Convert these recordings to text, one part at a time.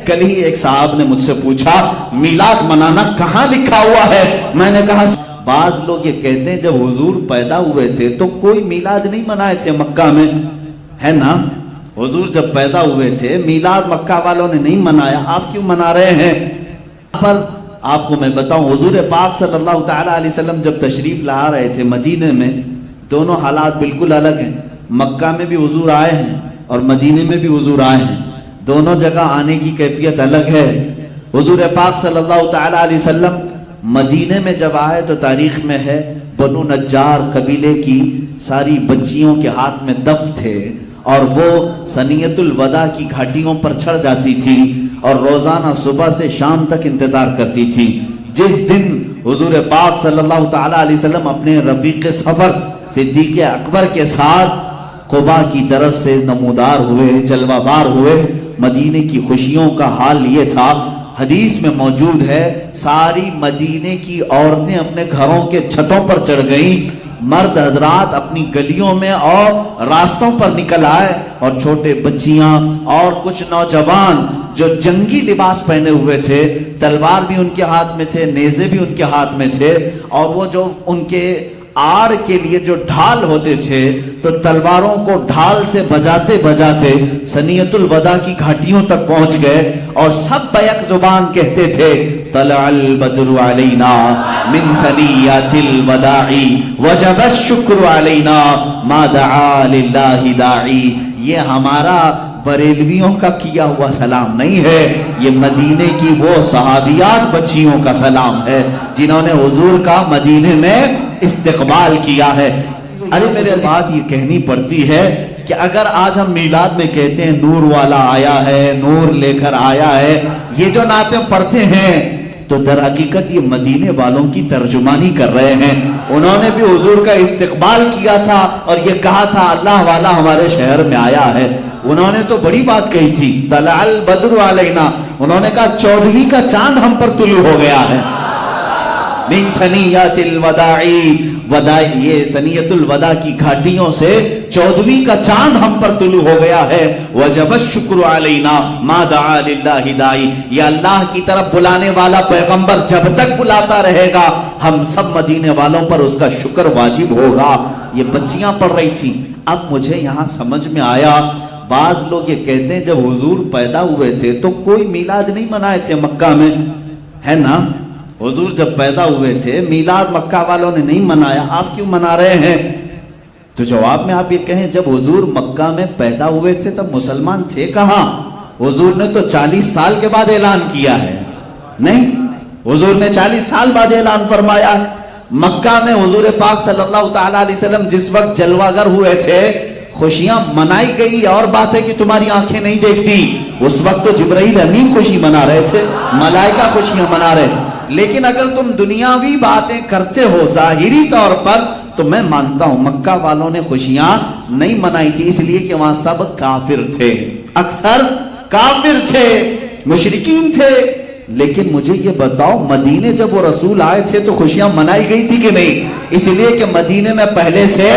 کل ہی ایک صاحب نے مجھ سے پوچھا میلاد منانا کہاں لکھا ہوا ہے؟ میں نے کہا بعض لوگ یہ کہتے ہیں جب حضور پیدا ہوئے تھے تو کوئی میلاد نہیں منائے تھے مکہ میں، ہے نا؟ حضور جب پیدا ہوئے تھے میلاد مکہ والوں نے نہیں منایا، آپ کیوں منا رہے ہیں؟ پر آپ کو میں بتاؤں، حضور پاک صلی اللہ تعالی علیہ وسلم جب تشریف لا رہے تھے مدینے میں، دونوں حالات بالکل الگ ہیں۔ مکہ میں بھی حضور آئے ہیں اور مدینے میں بھی حضور آئے ہیں، دونوں جگہ آنے کی کیفیت الگ ہے۔ حضور پاک صلی اللہ تعالی علیہ وسلم مدینے میں جب آئے تو تاریخ میں ہے بنو نجار قبیلے کی ساری بچیوں کے ہاتھ میں دف تھے اور وہ سنیت الوداع کی گھاٹیوں پر چڑھ جاتی تھی اور روزانہ صبح سے شام تک انتظار کرتی تھی۔ جس دن حضور پاک صلی اللہ تعالی علیہ وسلم اپنے رفیق سفر صدیق اکبر کے ساتھ قباء کی طرف سے نمودار ہوئے، جلوہ بار ہوئے، مدینے کی خوشیوں کا حال یہ تھا، حدیث میں موجود ہے ساری مدینے کی عورتیں اپنے گھروں کے چھتوں پر چڑھ گئیں، مرد حضرات اپنی گلیوں میں اور راستوں پر نکل آئے، اور چھوٹے بچیاں اور کچھ نوجوان جو جنگی لباس پہنے ہوئے تھے، تلوار بھی ان کے ہاتھ میں تھے، نیزے بھی ان کے ہاتھ میں تھے، اور وہ جو ان کے آڑ کے لیے جو ڈھال ہوتے تھے تو تلواروں کو ڈھال سے بجاتے بجاتے سنیت الوداع کی گھاٹیوں تک پہنچ گئے اور سب بیک زبان کہتے تھے طلع البدر علینا من ثنیات الوداع وجب الشکر علینا ما دعا للہ داعی۔ یہ ہمارا بریلویوں کا کیا ہوا سلام نہیں ہے، یہ مدینے کی وہ صحابیات بچیوں کا سلام ہے جنہوں نے حضور کا مدینے میں استقبال کیا ہے۔ ارے میرے بات یہ کہنی پڑتی ہے کہ اگر آج ہم میلاد میں کہتے ہیں نور والا آیا ہے، نور لے کر آیا ہے، یہ جو نعتیں پڑھتے ہیں تو در حقیقت یہ مدینے والوں کی ترجمانی کر رہے ہیں۔ انہوں نے بھی حضور کا استقبال کیا تھا اور یہ کہا تھا اللہ والا ہمارے شہر میں آیا ہے۔ انہوں نے تو بڑی بات کہی تھی طلع البدر علینا، انہوں نے کہا 14ویں کا چاند ہم پر طلوع ہو گیا ہے۔ من ثنیات الوداع، وداع یہ سنیت الوداع کی گھاٹیوں سے 14ویں کا چاند ہم پر طلوع ہو گیا ہے۔ وجب الشکر علینا ما دعا للہ داعی، یہ اللہ کی طرف بلانے والا پیغمبر جب تک بلاتا رہے گا ہم سب مدینے والوں پر اس کا شکر واجب ہوگا۔ یہ بچیاں پڑھ رہی تھیں۔ اب مجھے یہاں سمجھ میں آیا بعض لوگ یہ کہتے ہیں جب حضور پیدا ہوئے تھے تو کوئی میلاد نہیں منائے تھے مکہ میں، ہے نا؟ حضور جب پیدا ہوئے تھے میلاد مکہ والوں نے نہیں منایا، آپ کیوں منا رہے ہیں؟ تو جواب میں آپ یہ کہیں جب حضور مکہ میں پیدا ہوئے تھے تب مسلمان تھے کہاں؟ حضور نے تو 40 سال کے بعد اعلان کیا ہے، نہیں، حضور نے 40 سال بعد اعلان فرمایا۔ مکہ میں حضور پاک صلی اللہ تعالی علیہ وسلم جس وقت جلوہ گر ہوئے تھے خوشیاں منائی گئی، اور بات ہے کہ تمہاری آنکھیں نہیں دیکھتی، اس وقت تو جبرائیل امین خوشی منا رہے تھے، ملائکہ خوشیاں منا رہے تھے۔ لیکن اگر تم دنیاوی باتیں کرتے ہو ظاہری طور پر تو میں مانتا ہوں مکہ والوں نے خوشیاں نہیں منائی تھی، اس لیے کہ وہاں سب کافر تھے، اکثر کافر تھے، مشرکین تھے۔ لیکن مجھے یہ بتاؤ مدینے جب وہ رسول آئے تھے تو خوشیاں منائی گئی تھی کہ نہیں؟ اس لیے کہ مدینے میں پہلے سے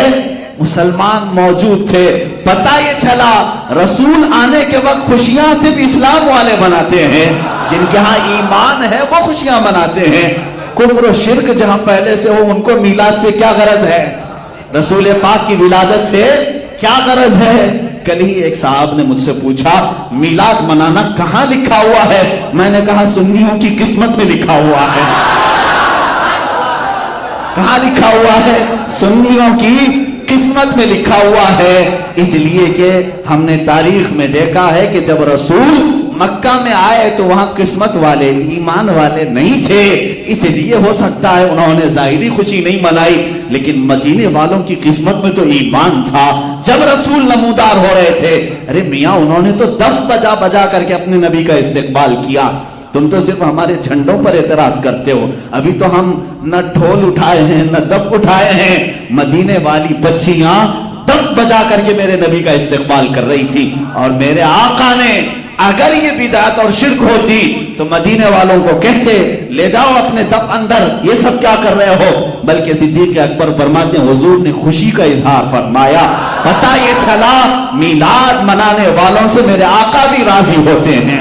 مسلمان موجود تھے۔ پتہ یہ چلا رسول آنے کے وقت خوشیاں صرف اسلام والے مناتے ہیں، جن کے ہاں ایمان ہے وہ خوشیاں مناتے ہیں۔ کفر و شرک جہاں پہلے سے ہو ان کو میلاد سے کیا غرض ہے؟ رسول پاک کی ولادت سے کیا غرض ہے؟ کل ہی ایک صاحب نے مجھ سے پوچھا میلاد منانا کہاں لکھا ہوا ہے؟ میں نے کہا سنیوں کی قسمت میں لکھا ہوا ہے۔ کہاں لکھا ہوا ہے؟ سنیوں کی قسمت میں لکھا ہوا ہے، اس لیے کہ ہم نے تاریخ میں دیکھا ہے کہ جب رسول مکہ میں آئے تو وہاں قسمت والے ایمان والے نہیں تھے، اس لیے ہو سکتا ہے انہوں نے ظاہری خوشی نہیں منائی، لیکن مدینے والوں کی قسمت میں تو ایمان تھا۔ جب رسول نمودار ہو رہے تھے ارے میاں انہوں نے تو دف بجا بجا کر کے اپنے نبی کا استقبال کیا، تم تو صرف ہمارے جھنڈوں پر اعتراض کرتے ہو۔ ابھی تو ہم نہ ڈھول اٹھائے ہیں نہ دف اٹھائے ہیں، مدینے والی بچیاں دف بجا کر کے میرے نبی کا استقبال کر رہی تھی، اور میرے آقا نے اگر یہ بدعت اور شرک ہوتی تو مدینے والوں کو کہتے لے جاؤ اپنے دف اندر، یہ سب کیا کر رہے ہو؟ بلکہ صدیق اکبر فرماتے ہیں حضور نے خوشی کا اظہار فرمایا۔ پتہ یہ چلا میلاد منانے والوں سے میرے آقا بھی راضی ہوتے ہیں۔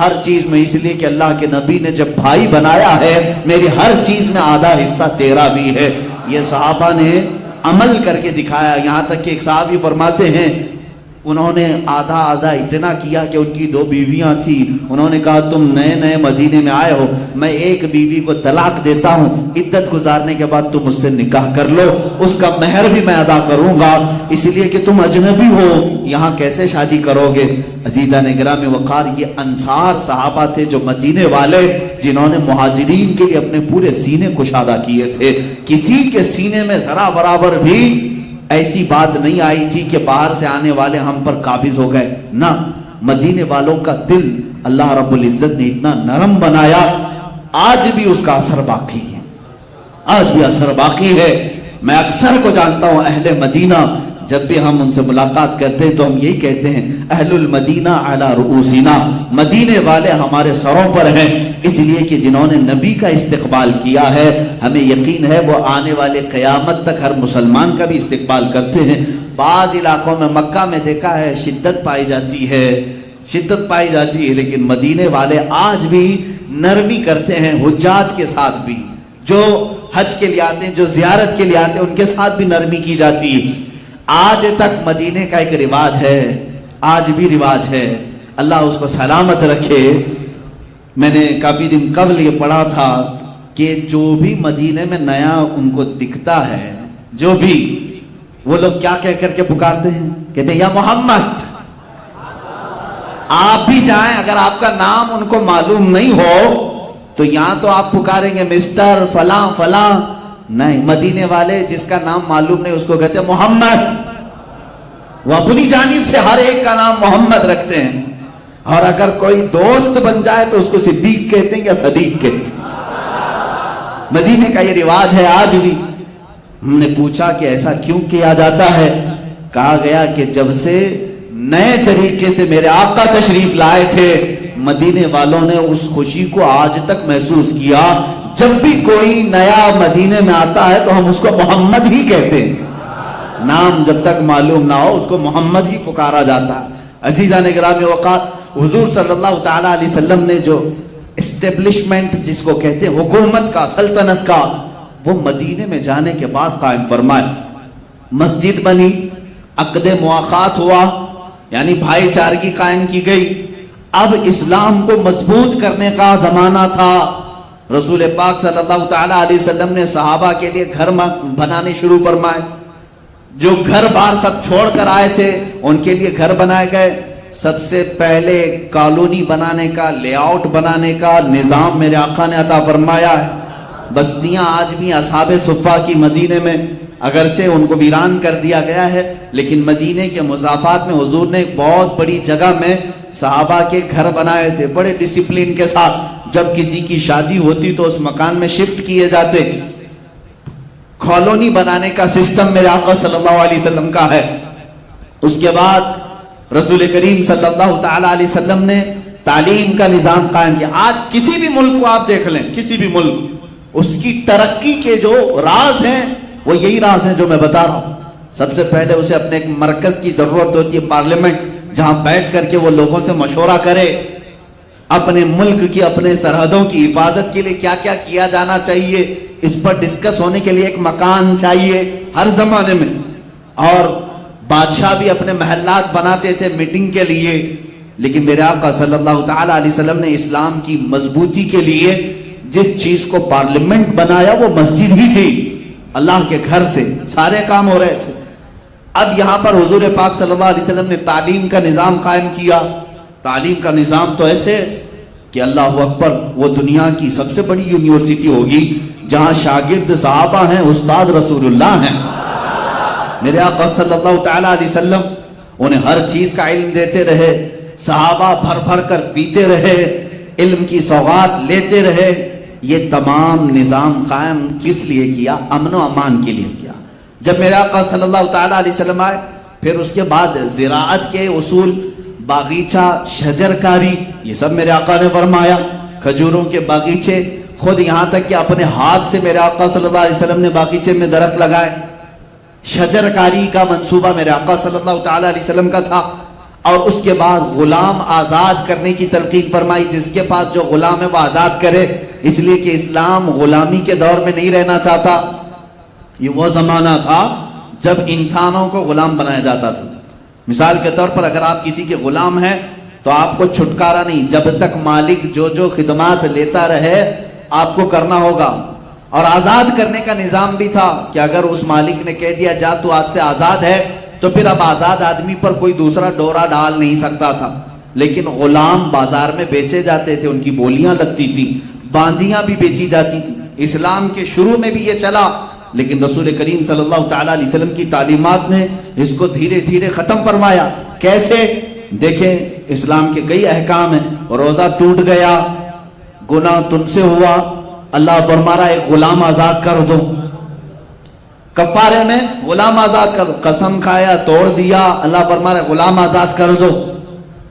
ہر چیز میں، اس لیے کہ اللہ کے نبی نے جب بھائی بنایا ہے، میری ہر چیز میں آدھا حصہ تیرا بھی ہے۔ یہ صحابہ نے عمل کر کے دکھایا، یہاں تک کہ ایک صحابی فرماتے ہیں انہوں نے آدھا آدھا اتنا کیا کہ ان کی 2 بیویاں تھیں، انہوں نے کہا تم نئے نئے مدینے میں آئے ہو، میں ایک بیوی کو طلاق دیتا ہوں، عدت گزارنے کے بعد تم اس سے نکاح کر لو، اس کا مہر بھی میں ادا کروں گا، اس لیے کہ تم اجنبی ہو، یہاں کیسے شادی کرو گے۔ عزیزان گرامی وقار، یہ انصار صحابہ تھے جو مدینے والے، جنہوں نے مہاجرین کے لیے اپنے پورے سینے کشادہ کیے تھے۔ کسی کے سینے میں ذرا برابر بھی ایسی بات نہیں آئی تھی کہ باہر سے آنے والے ہم پر قابض ہو گئے، نہ، مدینے والوں کا دل اللہ رب العزت نے اتنا نرم بنایا، آج بھی اس کا اثر باقی ہے، آج بھی اثر باقی ہے۔ میں اکثر کو جانتا ہوں اہل مدینہ، جب بھی ہم ان سے ملاقات کرتے ہیں تو ہم یہی کہتے ہیں اہل المدینہ علی رؤوسنا، مدینے والے ہمارے سروں پر ہیں، اس لیے کہ جنہوں نے نبی کا استقبال کیا ہے، ہمیں یقین ہے وہ آنے والے قیامت تک ہر مسلمان کا بھی استقبال کرتے ہیں۔ بعض علاقوں میں مکہ میں دیکھا ہے شدت پائی جاتی ہے، شدت پائی جاتی ہے، لیکن مدینے والے آج بھی نرمی کرتے ہیں حجاج کے ساتھ بھی، جو حج کے لیے آتے ہیں، جو زیارت کے لیے آتے ہیں، ان کے ساتھ بھی نرمی کی جاتی ہے۔ آج تک مدینے کا ایک رواج ہے، آج بھی رواج ہے، اللہ اس کو سلامت رکھے۔ میں نے کافی دن قبل یہ پڑھا تھا کہ جو بھی مدینے میں نیا ان کو دکھتا ہے، جو بھی، وہ لوگ کیا کہہ کر کے پکارتے ہیں؟ کہتے ہیں یا محمد۔ آپ بھی جائیں، اگر آپ کا نام ان کو معلوم نہیں ہو تو یہاں تو آپ پکاریں گے مسٹر فلاں فلاں، نہیں، مدینے والے جس کا نام معلوم نہیں اس کو کہتے ہیں محمد۔ وہ اپنی جانب سے ہر ایک کا نام محمد رکھتے ہیں، اور اگر کوئی دوست بن جائے تو اس کو صدیق کہتے ہیں یا صدیق کہتے ہیں۔ مدینے کا یہ رواج ہے آج بھی۔ ہم نے پوچھا کہ ایسا کیوں کیا جاتا ہے؟ کہا گیا کہ جب سے نئے طریقے سے میرے آقا تشریف لائے تھے، مدینے والوں نے اس خوشی کو آج تک محسوس کیا۔ جب بھی کوئی نیا مدینے میں آتا ہے تو ہم اس کو محمد ہی کہتے ہیں، نام جب تک معلوم نہ ہو اس کو محمد ہی پکارا جاتا ہے۔ عزیزان گرامی وقار، حضور صلی اللہ تعالیٰ علیہ وسلم نے جو اسٹیبلشمنٹ جس کو کہتے ہیں حکومت کا، سلطنت کا، وہ مدینے میں جانے کے بعد قائم فرمائے۔ مسجد بنی، عقد مواخات ہوا، یعنی بھائی چارگی قائم کی گئی۔ اب اسلام کو مضبوط کرنے کا زمانہ تھا۔ رسول پاک صلی اللہ تعالیٰ علیہ وسلم نے صحابہ کے لیے گھر بنانے شروع فرمائے۔ جو گھر بار سب چھوڑ کر آئے تھے ان کے لیے گھر بنائے گئے۔ سب سے پہلے کالونی بنانے کا، لے آؤٹ بنانے کا نظام میرے آقا نے عطا فرمایا ہے۔ بستیاں آج بھی اصحاب صفہ کی مدینے میں، اگرچہ ان کو ویران کر دیا گیا ہے، لیکن مدینے کے مضافات میں حضور نے ایک بہت بڑی جگہ میں صحابہ کے گھر بنائے تھے، بڑے ڈسپلن کے ساتھ۔ جب کسی کی شادی ہوتی تو اس مکان میں شفٹ کیے جاتے۔ کالونی بنانے کا سسٹم میرے آقا صلی اللہ علیہ وسلم کا ہے۔ اس کے بعد رسول کریم صلی اللہ تعالیٰ علیہ وسلم نے تعلیم کا نظام قائم کیا۔ آج کسی بھی ملک کو آپ دیکھ لیں، کسی بھی ملک، اس کی ترقی کے جو راز ہیں وہ یہی راز ہیں جو میں بتا رہا ہوں۔ سب سے پہلے اسے اپنے ایک مرکز کی ضرورت ہوتی ہے، پارلیمنٹ، جہاں بیٹھ کر کے وہ لوگوں سے مشورہ کرے، اپنے ملک کی، اپنے سرحدوں کی حفاظت کے لیے کیا کیا کیا جانا چاہیے، اس پر ڈسکس ہونے کے لیے ایک مکان چاہیے ہر زمانے میں۔ اور بادشاہ بھی اپنے محلات بناتے تھے میٹنگ کے لیے، لیکن میرے آقا صلی اللہ تعالیٰ علیہ وسلم نے اسلام کی مضبوطی کے لیے جس چیز کو پارلیمنٹ بنایا وہ مسجد ہی تھی۔ اللہ کے گھر سے سارے کام ہو رہے تھے۔ اب یہاں پر حضور پاک صلی اللہ علیہ وسلم نے تعلیم کا نظام قائم کیا۔ تعلیم کا نظام تو ایسے کہ اللہ اکبر، وہ دنیا کی سب سے بڑی یونیورسٹی ہوگی جہاں شاگرد صحابہ ہیں، استاد رسول اللہ ہیں۔ میرے آقا صلی اللہ تعالیٰ علیہ وسلم انہیں ہر چیز کا علم دیتے رہے، صحابہ بھر بھر کر پیتے رہے، علم کی سوغات لیتے رہے۔ یہ تمام نظام قائم کس لیے کیا؟ امن و امان کے لیے کیا۔ جب میرے آقا صلی اللہ تعالیٰ علیہ وسلم آئے، پھر اس کے بعد زراعت کے اصول، باغیچہ، شجر کاری، یہ سب میرے آقا نے فرمایا۔ کھجوروں کے باغیچے، خود یہاں تک کہ اپنے ہاتھ سے میرے آقا صلی اللہ علیہ وسلم نے باغیچے میں درخت لگائے۔ شجر کاری کا منصوبہ میرے آقا صلی اللہ تعالیٰ علیہ وسلم کا تھا۔ اور اس کے بعد غلام آزاد کرنے کی تلقین فرمائی، جس کے پاس جو غلام ہے وہ آزاد کرے، اس لیے کہ اسلام غلامی کے دور میں نہیں رہنا چاہتا۔ یہ وہ زمانہ تھا جب انسانوں کو غلام بنایا جاتا تھا۔ مثال کے طور پر اگر آپ کسی کے غلام ہیں تو آپ کو چھٹکارا نہیں، جب تک مالک جو خدمات لیتا رہے آپ کو کرنا ہوگا۔ اور آزاد کرنے کا نظام بھی تھا کہ اگر اس مالک نے کہہ دیا جا تو آج سے آزاد ہے، تو پھر اب آزاد آدمی پر کوئی دوسرا ڈورا ڈال نہیں سکتا تھا۔ لیکن غلام بازار میں بیچے جاتے تھے، ان کی بولیاں لگتی تھی، باندیاں بھی بیچی جاتی تھی۔ اسلام کے شروع میں بھی یہ چلا، لیکن رسول کریم صلی اللہ تعالیٰ علیہ وسلم کی تعلیمات نے اس کو دھیرے دھیرے ختم فرمایا۔ کیسے؟ دیکھیں اسلام کے کئی احکام ہیں۔ روزہ ٹوٹ گیا، گناہ تم سے ہوا، اللہ فرما رہا ہے ایک غلام آزاد کر دو۔ کفارے میں غلام آزاد کر دو۔ قسم کھایا توڑ دیا، اللہ فرما رہا ہے غلام آزاد کر دو۔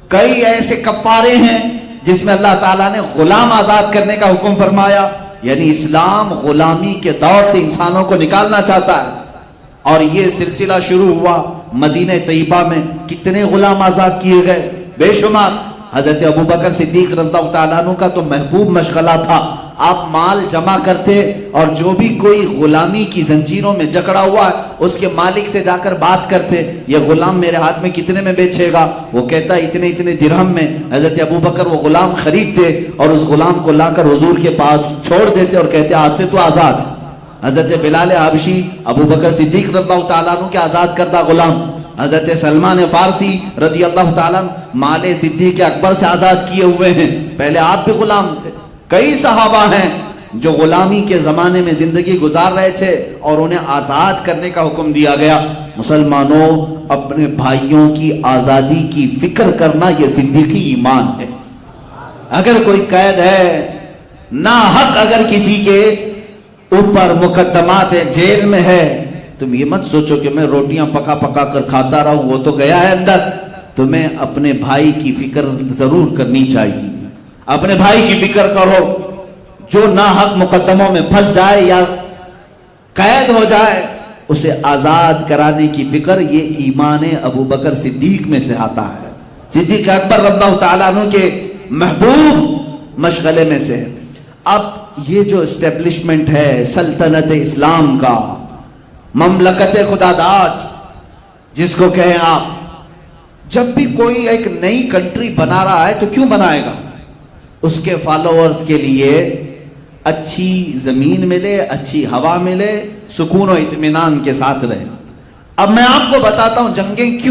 کئی ایسے کفارے ہیں جس میں اللہ تعالیٰ نے غلام آزاد کرنے کا حکم فرمایا۔ یعنی اسلام غلامی کے دور سے انسانوں کو نکالنا چاہتا ہے۔ اور یہ سلسلہ شروع ہوا مدینہ طیبہ میں، کتنے غلام آزاد کیے گئے، بے شمار۔ حضرت ابوبکر صدیق رضی اللہ تعالیٰ عنہ کا تو محبوب مشغلہ تھا، آپ مال جمع کرتے اور جو بھی کوئی غلامی کی زنجیروں میں جکڑا ہوا ہے اس کے مالک سے جا کر بات کرتے، یہ غلام میرے ہاتھ میں کتنے میں بیچے گا؟ وہ کہتا اتنے اتنے درہم میں۔ حضرت ابوبکر وہ غلام خریدتے اور اس غلام کو لا کر حضور کے پاس چھوڑ دیتے اور کہتے آج سے تو آزاد۔ حضرت بلال حبشی ابوبکر صدیق رضی اللہ تعالیٰ عنہ کے آزاد کردہ غلام، حضرت سلمان فارسی رضی اللہ تعالیٰ عنہ مال صدیق اکبر سے آزاد کیے ہوئے ہیں، پہلے آپ بھی غلام تھے۔ کئی صحابہ ہیں جو غلامی کے زمانے میں زندگی گزار رہے تھے اور انہیں آزاد کرنے کا حکم دیا گیا۔ مسلمانوں، اپنے بھائیوں کی آزادی کی فکر کرنا یہ صدیقی ایمان ہے۔ اگر کوئی قید ہے، ناحق اگر کسی کے اوپر مقدمات ہے، جیل میں ہے، تم یہ مت سوچو کہ میں روٹیاں پکا پکا کر کھاتا رہوں، وہ تو گیا ہے اندر۔ تمہیں اپنے بھائی کی فکر ضرور کرنی چاہیے، اپنے بھائی کی فکر کرو۔ جو ناحق مقدموں میں پھنس جائے یا قید ہو جائے اسے آزاد کرانے کی فکر، یہ ایمان ابوبکر صدیق میں سے آتا ہے۔ صدیق اکبر رضی اللہ تعالیٰ عنہ کے محبوب مشغلے میں سے۔ اب یہ جو اسٹیبلشمنٹ ہے سلطنت اسلام کا، مملکت خدا داد جس کو کہیں آپ، جب بھی کوئی ایک نئی کنٹری بنا رہا ہے تو کیوں بنائے گا؟ اس کے فالوورز کے لیے اچھی زمین ملے، اچھی ہوا ملے، سکون و اطمینان کے ساتھ رہے۔ اب میں آپ کو بتاتا ہوں جنگیں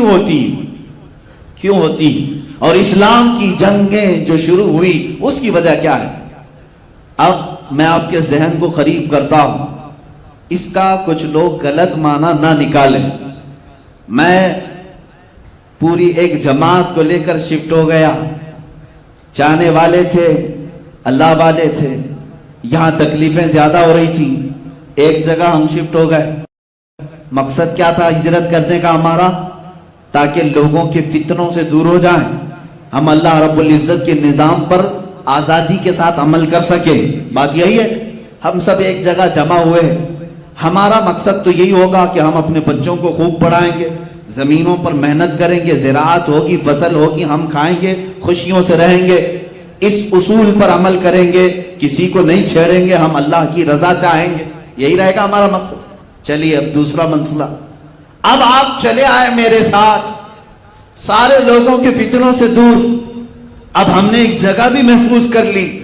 کیوں ہوتی اور اسلام کی جنگیں جو شروع ہوئی اس کی وجہ کیا ہے۔ اب میں آپ کے ذہن کو قریب کرتا ہوں، اس کا کچھ لوگ غلط معنی نہ نکالیں۔ میں پوری ایک جماعت کو لے کر شفٹ ہو گیا، چاہنے والے تھے، اللہ والے تھے، یہاں تکلیفیں زیادہ ہو رہی تھی، ایک جگہ ہم شفٹ ہو گئے۔ مقصد کیا تھا ہجرت کرنے کا ہمارا؟ تاکہ لوگوں کے فتنوں سے دور ہو جائیں، ہم اللہ رب العزت کے نظام پر آزادی کے ساتھ عمل کر سکے۔ بات یہی ہے، ہم سب ایک جگہ جمع ہوئے ہیں۔ ہمارا مقصد تو یہی ہوگا کہ ہم اپنے بچوں کو خوب پڑھائیں گے، زمینوں پر محنت کریں گے، زراعت ہوگی، فصل ہوگی، ہم کھائیں گے، خوشیوں سے رہیں گے، اس اصول پر عمل کریں گے، کسی کو نہیں چھیڑیں گے، ہم اللہ کی رضا چاہیں گے، یہی رہے گا ہمارا مقصد۔ چلیے اب دوسرا مسئلہ، اب آپ چلے آئے میرے ساتھ سارے لوگوں کے فتنوں سے دور، اب ہم نے ایک جگہ بھی محفوظ کر لی،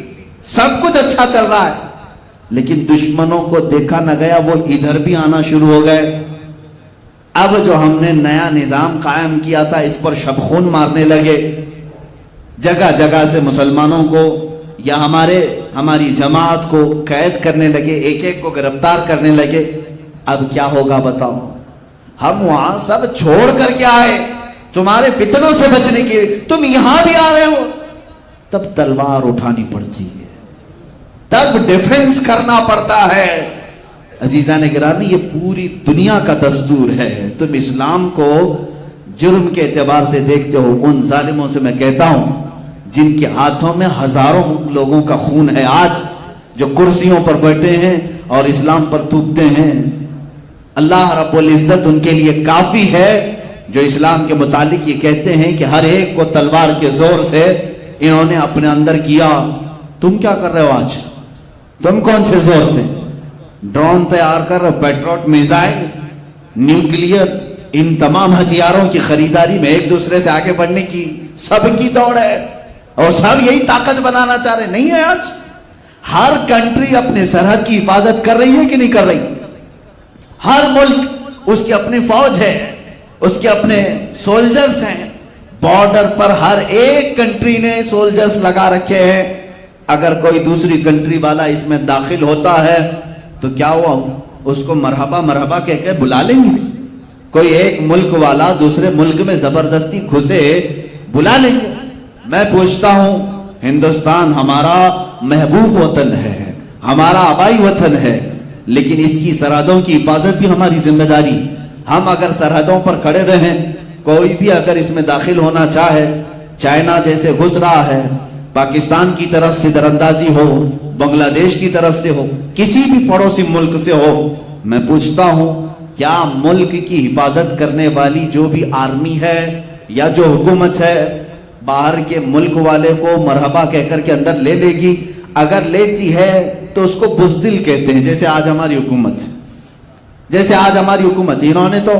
سب کچھ اچھا چل رہا ہے، لیکن دشمنوں کو دیکھا نہ گیا، وہ ادھر بھی آنا شروع ہو گئے۔ اب جو ہم نے نیا نظام قائم کیا تھا اس پر شب خون مارنے لگے، جگہ جگہ سے مسلمانوں کو یا ہماری جماعت کو قید کرنے لگے، ایک ایک کو گرفتار کرنے لگے۔ اب کیا ہوگا بتاؤ؟ ہم وہاں سب چھوڑ کر کے آئے تمہارے فتنوں سے بچنے کے لیے، تم یہاں بھی آ رہے ہو، تب تلوار اٹھانی پڑتی ہے، تب ڈیفنس کرنا پڑتا ہے۔ عزیزان گرامی، یہ پوری دنیا کا دستور ہے۔ تم اسلام کو جرم کے اعتبار سے دیکھتے ہو، ان ظالموں سے میں کہتا ہوں جن کے ہاتھوں میں ہزاروں لوگوں کا خون ہے آج، جو کرسیوں پر بیٹھے ہیں اور اسلام پر تھوکتے ہیں، اللہ رب العزت ان کے لیے کافی ہے، جو اسلام کے متعلق یہ کہتے ہیں کہ ہر ایک کو تلوار کے زور سے انہوں نے اپنے اندر کیا. تم کیا کر رہے ہو آج؟ تم کون سے زور سے ڈرون تیار کر رہے ہو، پیٹریوٹ میزائل، نیوکلیئر، ان تمام ہتھیاروں کی خریداری میں ایک دوسرے سے آگے بڑھنے کی سب کی دوڑ ہے اور سب یہی طاقت بنانا چاہ رہے. نہیں ہے، آج ہر کنٹری اپنے سرحد کی حفاظت کر رہی ہے کہ نہیں کر رہی؟ ہر ملک اس کی اپنی فوج ہے، اس کے اپنے سولجرز ہیں. بارڈر پر ہر ایک کنٹری نے سولجرز لگا رکھے ہیں. اگر کوئی دوسری کنٹری والا اس میں داخل ہوتا ہے تو کیا ہوا؟ اس کو مرحبا مرحبا کہہ کے بلا لیں گے. کوئی ایک ملک والا دوسرے ملک میں زبردستی گھسے، بلا لیں گے. میں پوچھتا ہوں، ہندوستان ہمارا محبوب وطن ہے، ہمارا آبائی وطن ہے، لیکن اس کی سرحدوں کی حفاظت بھی ہماری ذمہ داری. ہم اگر سرحدوں پر کھڑے رہیں، کوئی بھی اگر اس میں داخل ہونا چاہے، چائنا جیسے گھس رہا ہے، پاکستان کی طرف سے دراندازی ہو، بنگلہ دیش کی طرف سے ہو، کسی بھی پڑوسی ملک سے ہو، میں پوچھتا ہوں کیا ملک کی حفاظت کرنے والی جو بھی آرمی ہے یا جو حکومت ہے باہر کے ملک والے کو مرحبا کہہ کر کے اندر لے لے گی؟ اگر لیتی ہے تو اس کو بزدل کہتے ہیں. جیسے آج ہماری حکومت انہوں نے تو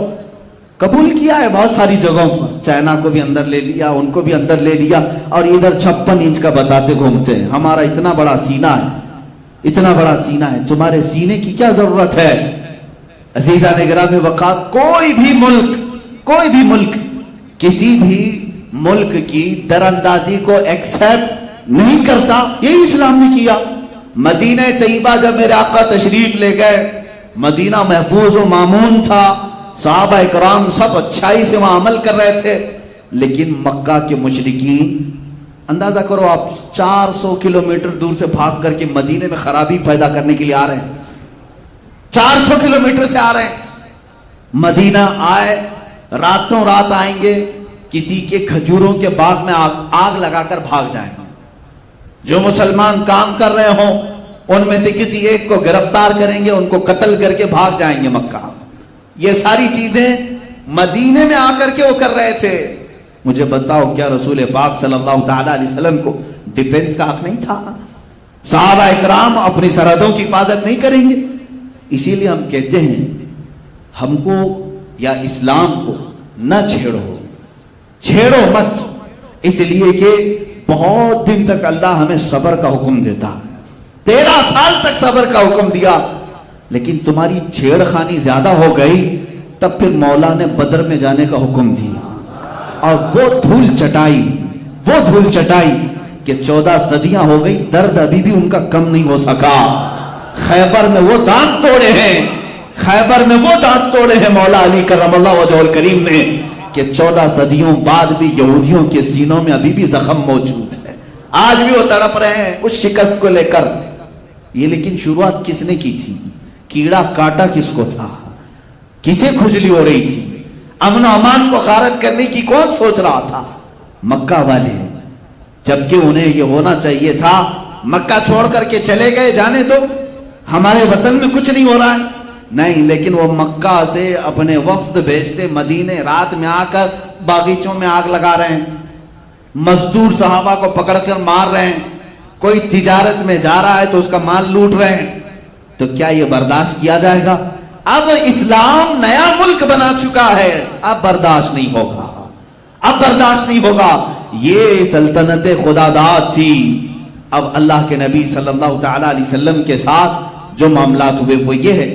قبول کیا ہے بہت ساری جگہوں پر، چائنا کو بھی اندر لے لیا، ان کو بھی اندر لے لیا، اور ادھر 56 انچ کا بتاتے گھومتے ہیں ہمارا اتنا بڑا سینہ ہے، اتنا بڑا سینہ ہے. تمہارے سینے کی کیا ضرورت ہے؟ عزیزان گرامی وقار، کوئی بھی ملک کسی بھی ملک کی دراندازی کو ایکسپٹ نہیں کرتا. یہی اسلام نے کیا. مدینہ طیبہ جب میرے آقا تشریف لے گئے، مدینہ محفوظ و مامون تھا، صحابہ اکرام سب اچھائی سے وہاں عمل کر رہے تھے. لیکن مکہ کے مشرکین، اندازہ کرو آپ 400 کلومیٹر دور سے بھاگ کر کے مدینے میں خرابی پیدا کرنے کے لیے آ رہے ہیں. 400 کلومیٹر سے آ رہے ہیں. مدینہ آئے، راتوں رات آئیں گے، کسی کے کھجوروں کے باغ میں آگ لگا کر بھاگ جائیں گے. جو مسلمان کام کر رہے ہوں ان میں سے کسی ایک کو گرفتار کریں گے، ان کو قتل کر کے بھاگ جائیں گے مکہ. یہ ساری چیزیں مدینے میں آ کر کے وہ کر رہے تھے. مجھے بتاؤ کیا رسول پاک صلی اللہ تعالی علیہ وسلم کو ڈیفنس کا حق نہیں تھا؟ صحابہ اکرام اپنی سرحدوں کی حفاظت نہیں کریں گے؟ اسی لیے ہم کہتے ہیں ہم کو یا اسلام کو نہ چھیڑو مت، اس لیے کہ بہت دن تک اللہ ہمیں صبر کا حکم دیتا. 13 سال تک صبر کا حکم دیا، لیکن تمہاری چھیڑ خانی زیادہ ہو گئی، تب پھر مولا نے بدر میں جانے کا حکم دیا. اور وہ دھول چٹائی کہ 14 صدیاں ہو گئی، درد ابھی بھی ان کا کم نہیں ہو سکا. خیبر میں وہ دانت توڑے ہیں مولا علی کرم اللہ وجہہ الکریم نے، کہ 14 صدیوں بعد بھی یہودیوں کے سینوں میں ابھی بھی زخم موجود ہے. آج بھی وہ تڑپ رہے ہیں اس شکست کو لے کر. یہ لیکن شروعات کس نے کی تھی؟ کیڑا کاٹا کس کو تھا؟ کسے کھجلی ہو رہی تھی؟ امن و امان کو غارت کرنے کی کون سوچ رہا تھا؟ مکہ والے. جبکہ انہیں یہ ہونا چاہیے تھا مکہ چھوڑ کر کے چلے گئے، جانے دو، ہمارے وطن میں کچھ نہیں ہو رہا ہے. نہیں، لیکن وہ مکہ سے اپنے وفد بھیجتے، مدینے رات میں آ کر باغیچوں میں آگ لگا رہے ہیں، مزدور صحابہ کو پکڑ کر مار رہے ہیں، کوئی تجارت میں جا رہا ہے تو اس کا مال لوٹ رہے ہیں. تو کیا یہ برداشت کیا جائے گا؟ اب اسلام نیا ملک بنا چکا ہے، اب برداشت نہیں ہوگا. یہ سلطنت خدا داد تھی. اب اللہ کے نبی صلی اللہ تعالی علیہ وسلم کے ساتھ جو معاملات ہوئے وہ یہ ہے،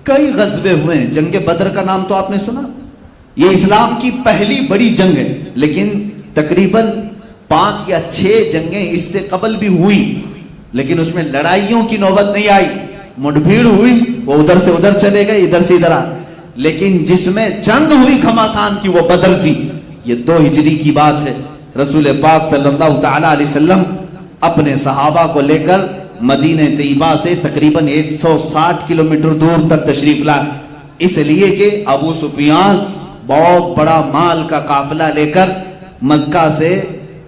کئی غزوے ہوئے ہیں. جنگ بدر کا نام تو آپ نے سنا، یہ اسلام کی پہلی بڑی جنگ ہے، لیکن تقریباً 5 یا 6 جنگیں اس سے قبل بھی ہوئی، لیکن اس میں لڑائیوں کی نوبت نہیں آئی. مٹبھیڑ ہوئی، وہ ادھر سے ادھر چلے گئے، ادھر سے ادھر آ. لیکن جس میں جنگ ہوئی گھماسان کی وہ بدر تھی. یہ 2 ہجری کی بات ہے. رسول پاک صلی اللہ تعالی علیہ وسلم اپنے صحابہ کو لے کر مدینہ طیبہ سے تقریباً 160 کلومیٹر دور تک تشریف لائے، اس لیے کہ ابو سفیان بہت بڑا مال کا قافلہ لے کر مکہ سے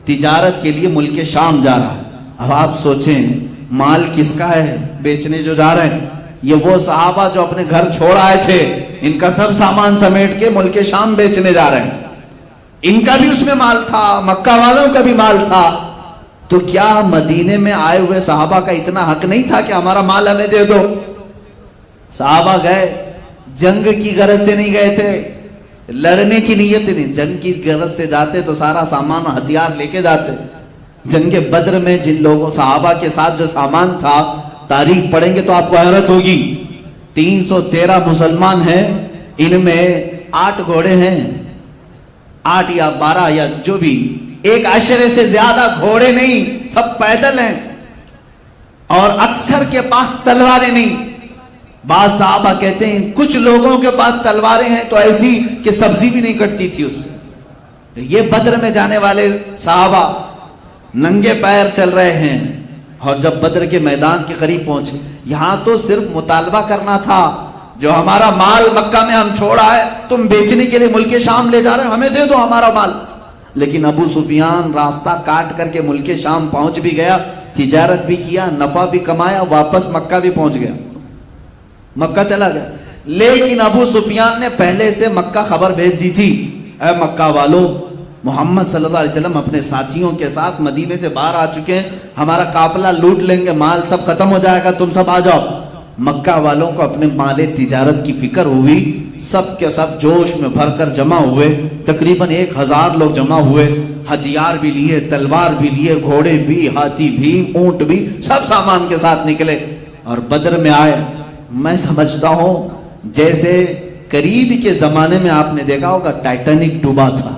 تجارت کے لیے ملک شام جا رہا ہے. اب آپ سوچیں مال کس کا ہے بیچنے جو جا رہے ہیں؟ یہ وہ صحابہ جو اپنے گھر چھوڑ آئے تھے، ان کا سب سامان سمیٹ کے ملک شام بیچنے جا رہے ہیں، ان کا بھی اس میں مال تھا، مکہ والوں کا بھی مال تھا، تو کیا مدینے میں آئے ہوئے صحابہ کا اتنا حق نہیں تھا کہ ہمارا مال ہمیں دے دو؟ صحابہ گئے، جنگ کی غرض سے نہیں گئے تھے، لڑنے کی نیت سے نہیں، جنگ کی غرض سے جاتے تو سارا سامان ہتھیار لے کے جاتے۔ جنگ بدر میں جن لوگوں صحابہ کے ساتھ جو سامان تھا، تاریخ پڑھیں گے تو آپ کو حیرت ہوگی، 313 مسلمان ہیں، ان میں 8 گھوڑے ہیں، 8 یا 12 یا جو بھی، 1 عشرے سے زیادہ گھوڑے نہیں، سب پیدل ہیں، اور اکثر کے پاس تلواریں نہیں۔ بعض صحابہ کہتے ہیں کچھ لوگوں کے پاس تلواریں ہیں تو ایسی کہ سبزی بھی نہیں کٹتی تھی اس سے۔ یہ بدر میں جانے والے صحابہ ننگے پیر چل رہے ہیں، اور جب بدر کے میدان کے قریب پہنچے، یہاں تو صرف مطالبہ کرنا تھا، جو ہمارا مال مکہ میں ہم چھوڑا ہے تم بیچنے کے لیے ملک شام لے جا رہے ہو، ہمیں دے دو ہمارا مال۔ لیکن ابو سفیان راستہ کاٹ کر کے ملک شام پہنچ بھی گیا، تجارت بھی کیا، نفع بھی کمایا، واپس مکہ بھی پہنچ گیا، مکہ چلا گیا۔ لیکن ابو سفیان نے پہلے سے مکہ خبر بھیج دی تھی، اے مکہ والو، محمد صلی اللہ علیہ وسلم اپنے ساتھیوں کے ساتھ مدینے سے باہر آ چکے ہیں، ہمارا قافلہ لوٹ لیں گے، مال سب ختم ہو جائے گا، تم سب آ جاؤ۔ مکہ والوں کو اپنے مال تجارت کی فکر ہوئی، سب کے سب جوش میں بھر کر جمع ہوئے، تقریباً 1000 لوگ جمع ہوئے، ہتھیار بھی لیے، تلوار بھی لیے، گھوڑے بھی، ہاتھی بھی، اونٹ بھی، سب سامان کے ساتھ نکلے اور بدر میں آئے۔ میں سمجھتا ہوں جیسے قریب کے زمانے میں آپ نے دیکھا ہوگا ٹائٹینک ڈوبا تھا،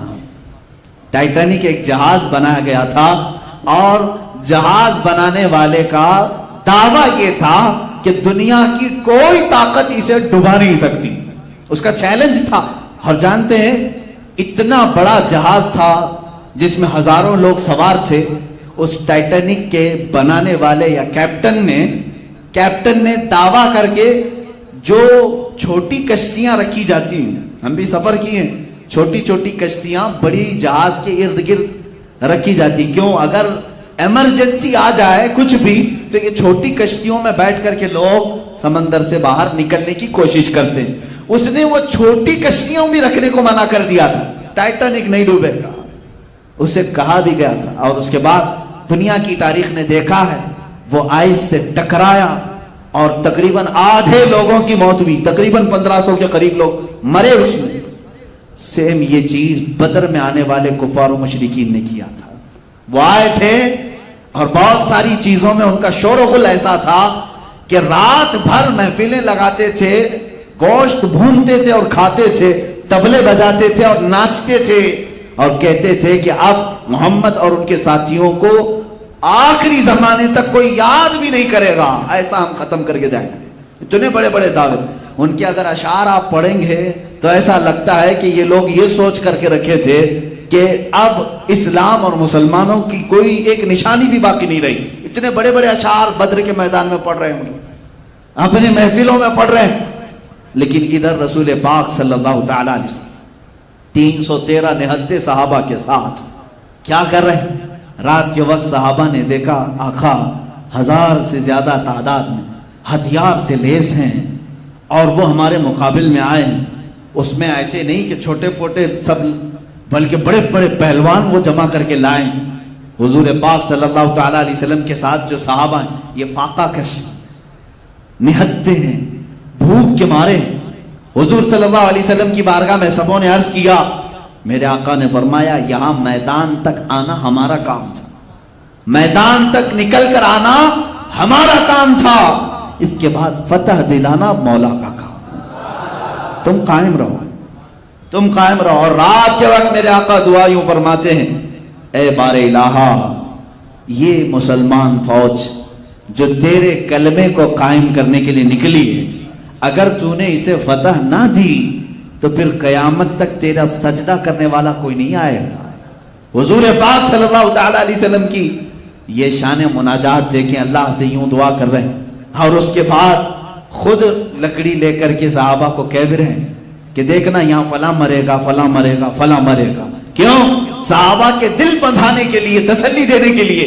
ٹائٹینک ایک جہاز بنایا گیا تھا، اور جہاز بنانے والے کا دعویٰ یہ تھا کہ دنیا کی کوئی طاقت اسے ڈبا نہیں سکتی، اس کا چیلنج تھا۔ اور جانتے ہیں اتنا بڑا جہاز تھا جس میں ہزاروں لوگ سوار تھے، اس ٹائٹینک کے بنانے والے یا کیپٹن نے دعویٰ کر کے جو چھوٹی کشتیاں رکھی جاتی ہیں، ہم بھی سفر کیے ہیں، چھوٹی چھوٹی کشتیاں بڑی جہاز کے ارد گرد رکھی جاتی، کیوں؟ اگر ایمرجنسی آ جائے کچھ بھی تو یہ چھوٹی کشتیوں میں بیٹھ کر کے لوگ سمندر سے باہر نکلنے کی کوشش کرتے ہیں۔ اس نے وہ چھوٹی کشتیوں بھی رکھنے کو منع کر دیا تھا، ٹائٹینک نہیں ڈوبے گا، اسے کہا بھی گیا تھا۔ اور اس کے بعد دنیا کی تاریخ نے دیکھا ہے، وہ آئس سے ٹکرایا اور تقریباً آدھے لوگوں کی موت ہوئی، تقریباً 1500 کے قریب لوگ مرے اس میں۔ سیم یہ چیز بدر میں آنے والے کفار و مشرکین نے کیا تھا، وہ آئے تھے اور بہت ساری چیزوں میں ان کا شور و غل ایسا تھا کہ رات بھر محفلیں لگاتے تھے، گوشت بھونتے تھے اور کھاتے تھے، طبلے بجاتے تھے اور ناچتے تھے، اور کہتے تھے کہ اب محمد اور ان کے ساتھیوں کو آخری زمانے تک کوئی یاد بھی نہیں کرے گا، ایسا ہم ختم کر کے جائیں گے۔ اتنے بڑے بڑے دعوے، ان کے اگر اشعار آپ پڑھیں گے تو ایسا لگتا ہے کہ یہ لوگ یہ سوچ کر کے رکھے تھے کہ اب اسلام اور مسلمانوں کی کوئی ایک نشانی بھی باقی نہیں رہی۔ اتنے بڑے بڑے اشعار بدر کے میدان میں پڑھ رہے ہیں، اپنی محفلوں میں پڑھ رہے ہیں، لیکن ادھر رسول پاک صلی اللہ تعالی علیہ وسلم 313 نہتے صحابہ کے ساتھ کیا کر رہے ہیں؟ رات کے وقت صحابہ نے دیکھا آقا 1000 سے زیادہ تعداد میں ہتھیار سے لیس ہیں اور وہ ہمارے مقابل میں آئے ہیں، اس میں ایسے نہیں کہ چھوٹے پوٹے سب، بلکہ بڑے بڑے پہلوان وہ جمع کر کے لائیں۔ حضور پاک صلی اللہ تعالی علیہ وسلم کے ساتھ جو صحابہ ہیں یہ فاقہ کش نہتے ہیں، بھوک کے مارے۔ حضور صلی اللہ علیہ وسلم کی بارگاہ میں سبوں نے عرض کیا، میرے آقا نے فرمایا یہاں میدان تک آنا ہمارا کام تھا، میدان تک نکل کر آنا ہمارا کام تھا، اس کے بعد فتح دلانا مولا کا کام، تم قائم رہو، تم قائم رہو۔ اور رات کے وقت میرے آقا دعا یوں فرماتے ہیں، اے بار الہا، یہ مسلمان فوج جو تیرے کلمے کو قائم کرنے کے لیے نکلی ہے، اگر تو نے اسے فتح نہ دی تو پھر قیامت تک تیرا سجدہ کرنے والا کوئی نہیں آئے گا۔ حضور پاک صلی اللہ تعالی علیہ وسلم کی یہ شان مناجات دیکھیں، اللہ سے یوں دعا کر رہے ہیں، اور اس کے بعد خود لکڑی لے کر کے صحابہ کو کہہ بھی رہے ہیں کہ دیکھنا یہاں فلاں مرے گا، فلاں مرے گا، فلاں مرے گا۔ کیوں؟ صحابہ کے دل بندھانے کے لیے، تسلی دینے کے لیے۔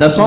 10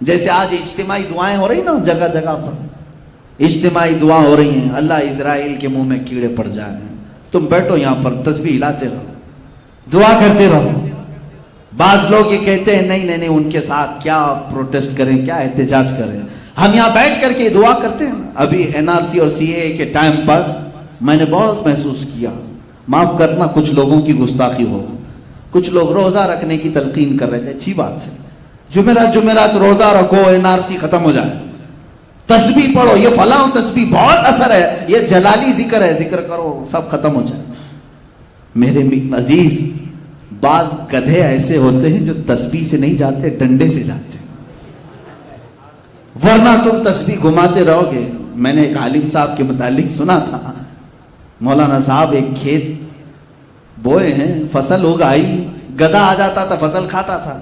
جیسے آج اجتماعی دعائیں ہو رہی نا جگہ جگہ پر، اجتماعی دعا ہو رہی ہیں، اللہ اسرائیل کے منہ میں کیڑے پڑ جائیں، تم بیٹھو یہاں پر تسبیح ہلاتے رہو، دعا کرتے رہو۔ بعض لوگ یہ کہتے ہیں نہیں نہیں نہیں، ان کے ساتھ کیا پروٹیسٹ کریں، کیا احتجاج کریں، ہم یہاں بیٹھ کر کے دعا کرتے ہیں۔ ابھی NRC اور CAA کے ٹائم پر میں نے بہت محسوس کیا، معاف کرنا کچھ لوگوں کی گستاخی ہو، کچھ لوگ روزہ رکھنے کی تلقین کر رہے تھے، اچھی بات ہے، جمعرات روزہ رکھو، NRC ختم ہو جائے، تسبیح پڑھو، یہ فلاں تسبیح بہت اثر ہے، یہ جلالی ذکر ہے، ذکر کرو، سب ختم ہو جائے۔ میرے عزیز، بعض گدھے ایسے ہوتے ہیں جو تسبیح سے نہیں جاتے، ڈنڈے سے جاتے، ورنہ تم تسبیح گھماتے رہو گے۔ میں نے ایک عالم صاحب کے متعلق سنا تھا، مولانا صاحب ایک کھیت بوئے ہیں، فصل اگائی، گدھا آ جاتا تھا، فصل کھاتا تھا۔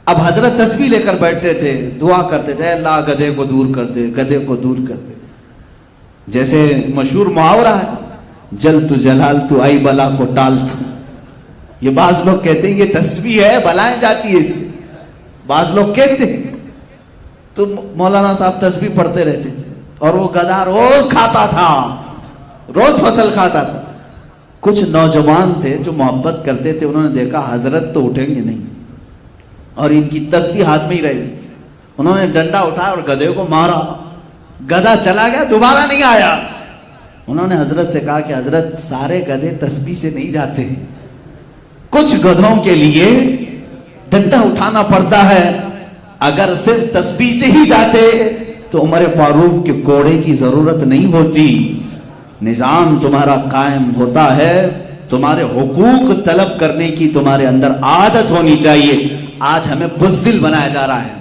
اب حضرت تسبیح لے کر بیٹھتے تھے، دعا کرتے تھے، اللہ گدھے کو دور کر دے، گدھے کو دور کر دے۔ جیسے مشہور محاورہ ہے، جل تو جلال تو آئی بلا کو ٹال تو۔ یہ بعض لوگ کہتے ہیں یہ تسبیح ہے، بلائیں جاتی ہے اس سے، بعض لوگ کہتے ہیں۔ تو مولانا صاحب تسبیح پڑھتے رہتے تھے، اور وہ گدھا روز کھاتا تھا، روز فصل کھاتا تھا۔ کچھ نوجوان تھے جو محبت کرتے تھے، انہوں نے دیکھا حضرت تو اٹھیں گے نہیں اور ان کی تسبیح ہاتھ میں ہی رہی، انہوں نے ڈنڈا اٹھایا اور گدھے کو مارا، گدھا چلا گیا، دوبارہ نہیں آیا۔ انہوں نے حضرت سے کہا کہ حضرت سارے گدھے تسبیح سے نہیں جاتے، کچھ گدھوں کے لیے ڈنڈا اٹھانا پڑتا ہے، اگر صرف تسبیح سے ہی جاتے تو عمر فاروق کے کوڑے کی ضرورت نہیں ہوتی۔ نظام تمہارا قائم ہوتا ہے، تمہارے حقوق طلب کرنے کی تمہارے اندر عادت ہونی چاہیے۔ آج ہمیں بزدل بنایا جا رہا ہے،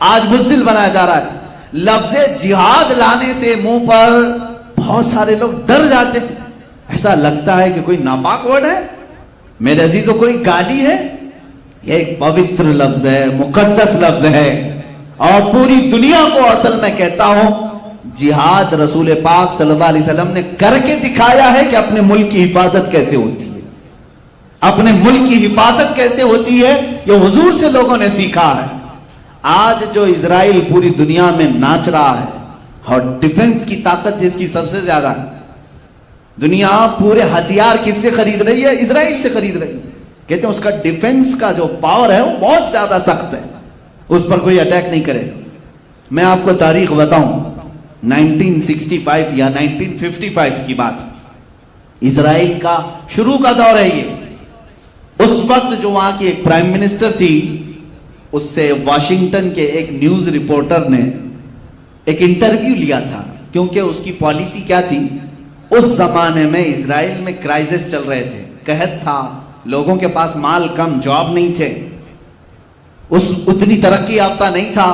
آج بزدل بنایا جا رہا ہے۔ لفظ جہاد لانے سے منہ پر بہت سارے لوگ ڈر جاتے ہیں، ایسا لگتا ہے کہ کوئی ناپاک ورڈ ہے، میرے عزیزوں کوئی گالی ہے، یہ ایک پوتر لفظ ہے، مقدس لفظ ہے، اور پوری دنیا کو اصل میں کہتا ہوں جہاد رسول پاک صلی اللہ علیہ وسلم نے کر کے دکھایا ہے کہ اپنے ملک کی حفاظت کیسے ہوتی ہے، اپنے ملک کی حفاظت کیسے ہوتی ہے، یہ حضور سے لوگوں نے سیکھا ہے۔ آج جو اسرائیل پوری دنیا میں ناچ رہا ہے، اور ڈیفنس کی طاقت جس کی سب سے زیادہ ہے، دنیا پورے ہتھیار کس سے خرید رہی ہے؟ اسرائیل سے خرید رہی ہے۔ کہتے ہیں اس کا ڈیفنس کا جو پاور ہے وہ بہت زیادہ سخت ہے، اس پر کوئی اٹیک نہیں کرے گا۔ میں آپ کو تاریخ بتاؤں، 1965 یا 1955 کی بات، اسرائیل کا شروع کا دور ہے یہ۔ اس وقت جو وہاں کی ایک پرائم منسٹر تھی، اس سے واشنگٹن کے ایک نیوز رپورٹر نے ایک انٹرویو لیا تھا، کیونکہ اس کی پالیسی کیا تھی، اس زمانے میں اسرائیل میں کرائسس چل رہے تھے، قحط تھا، لوگوں کے پاس مال کم، جاب نہیں تھے، اتنی ترقی یافتہ نہیں تھا،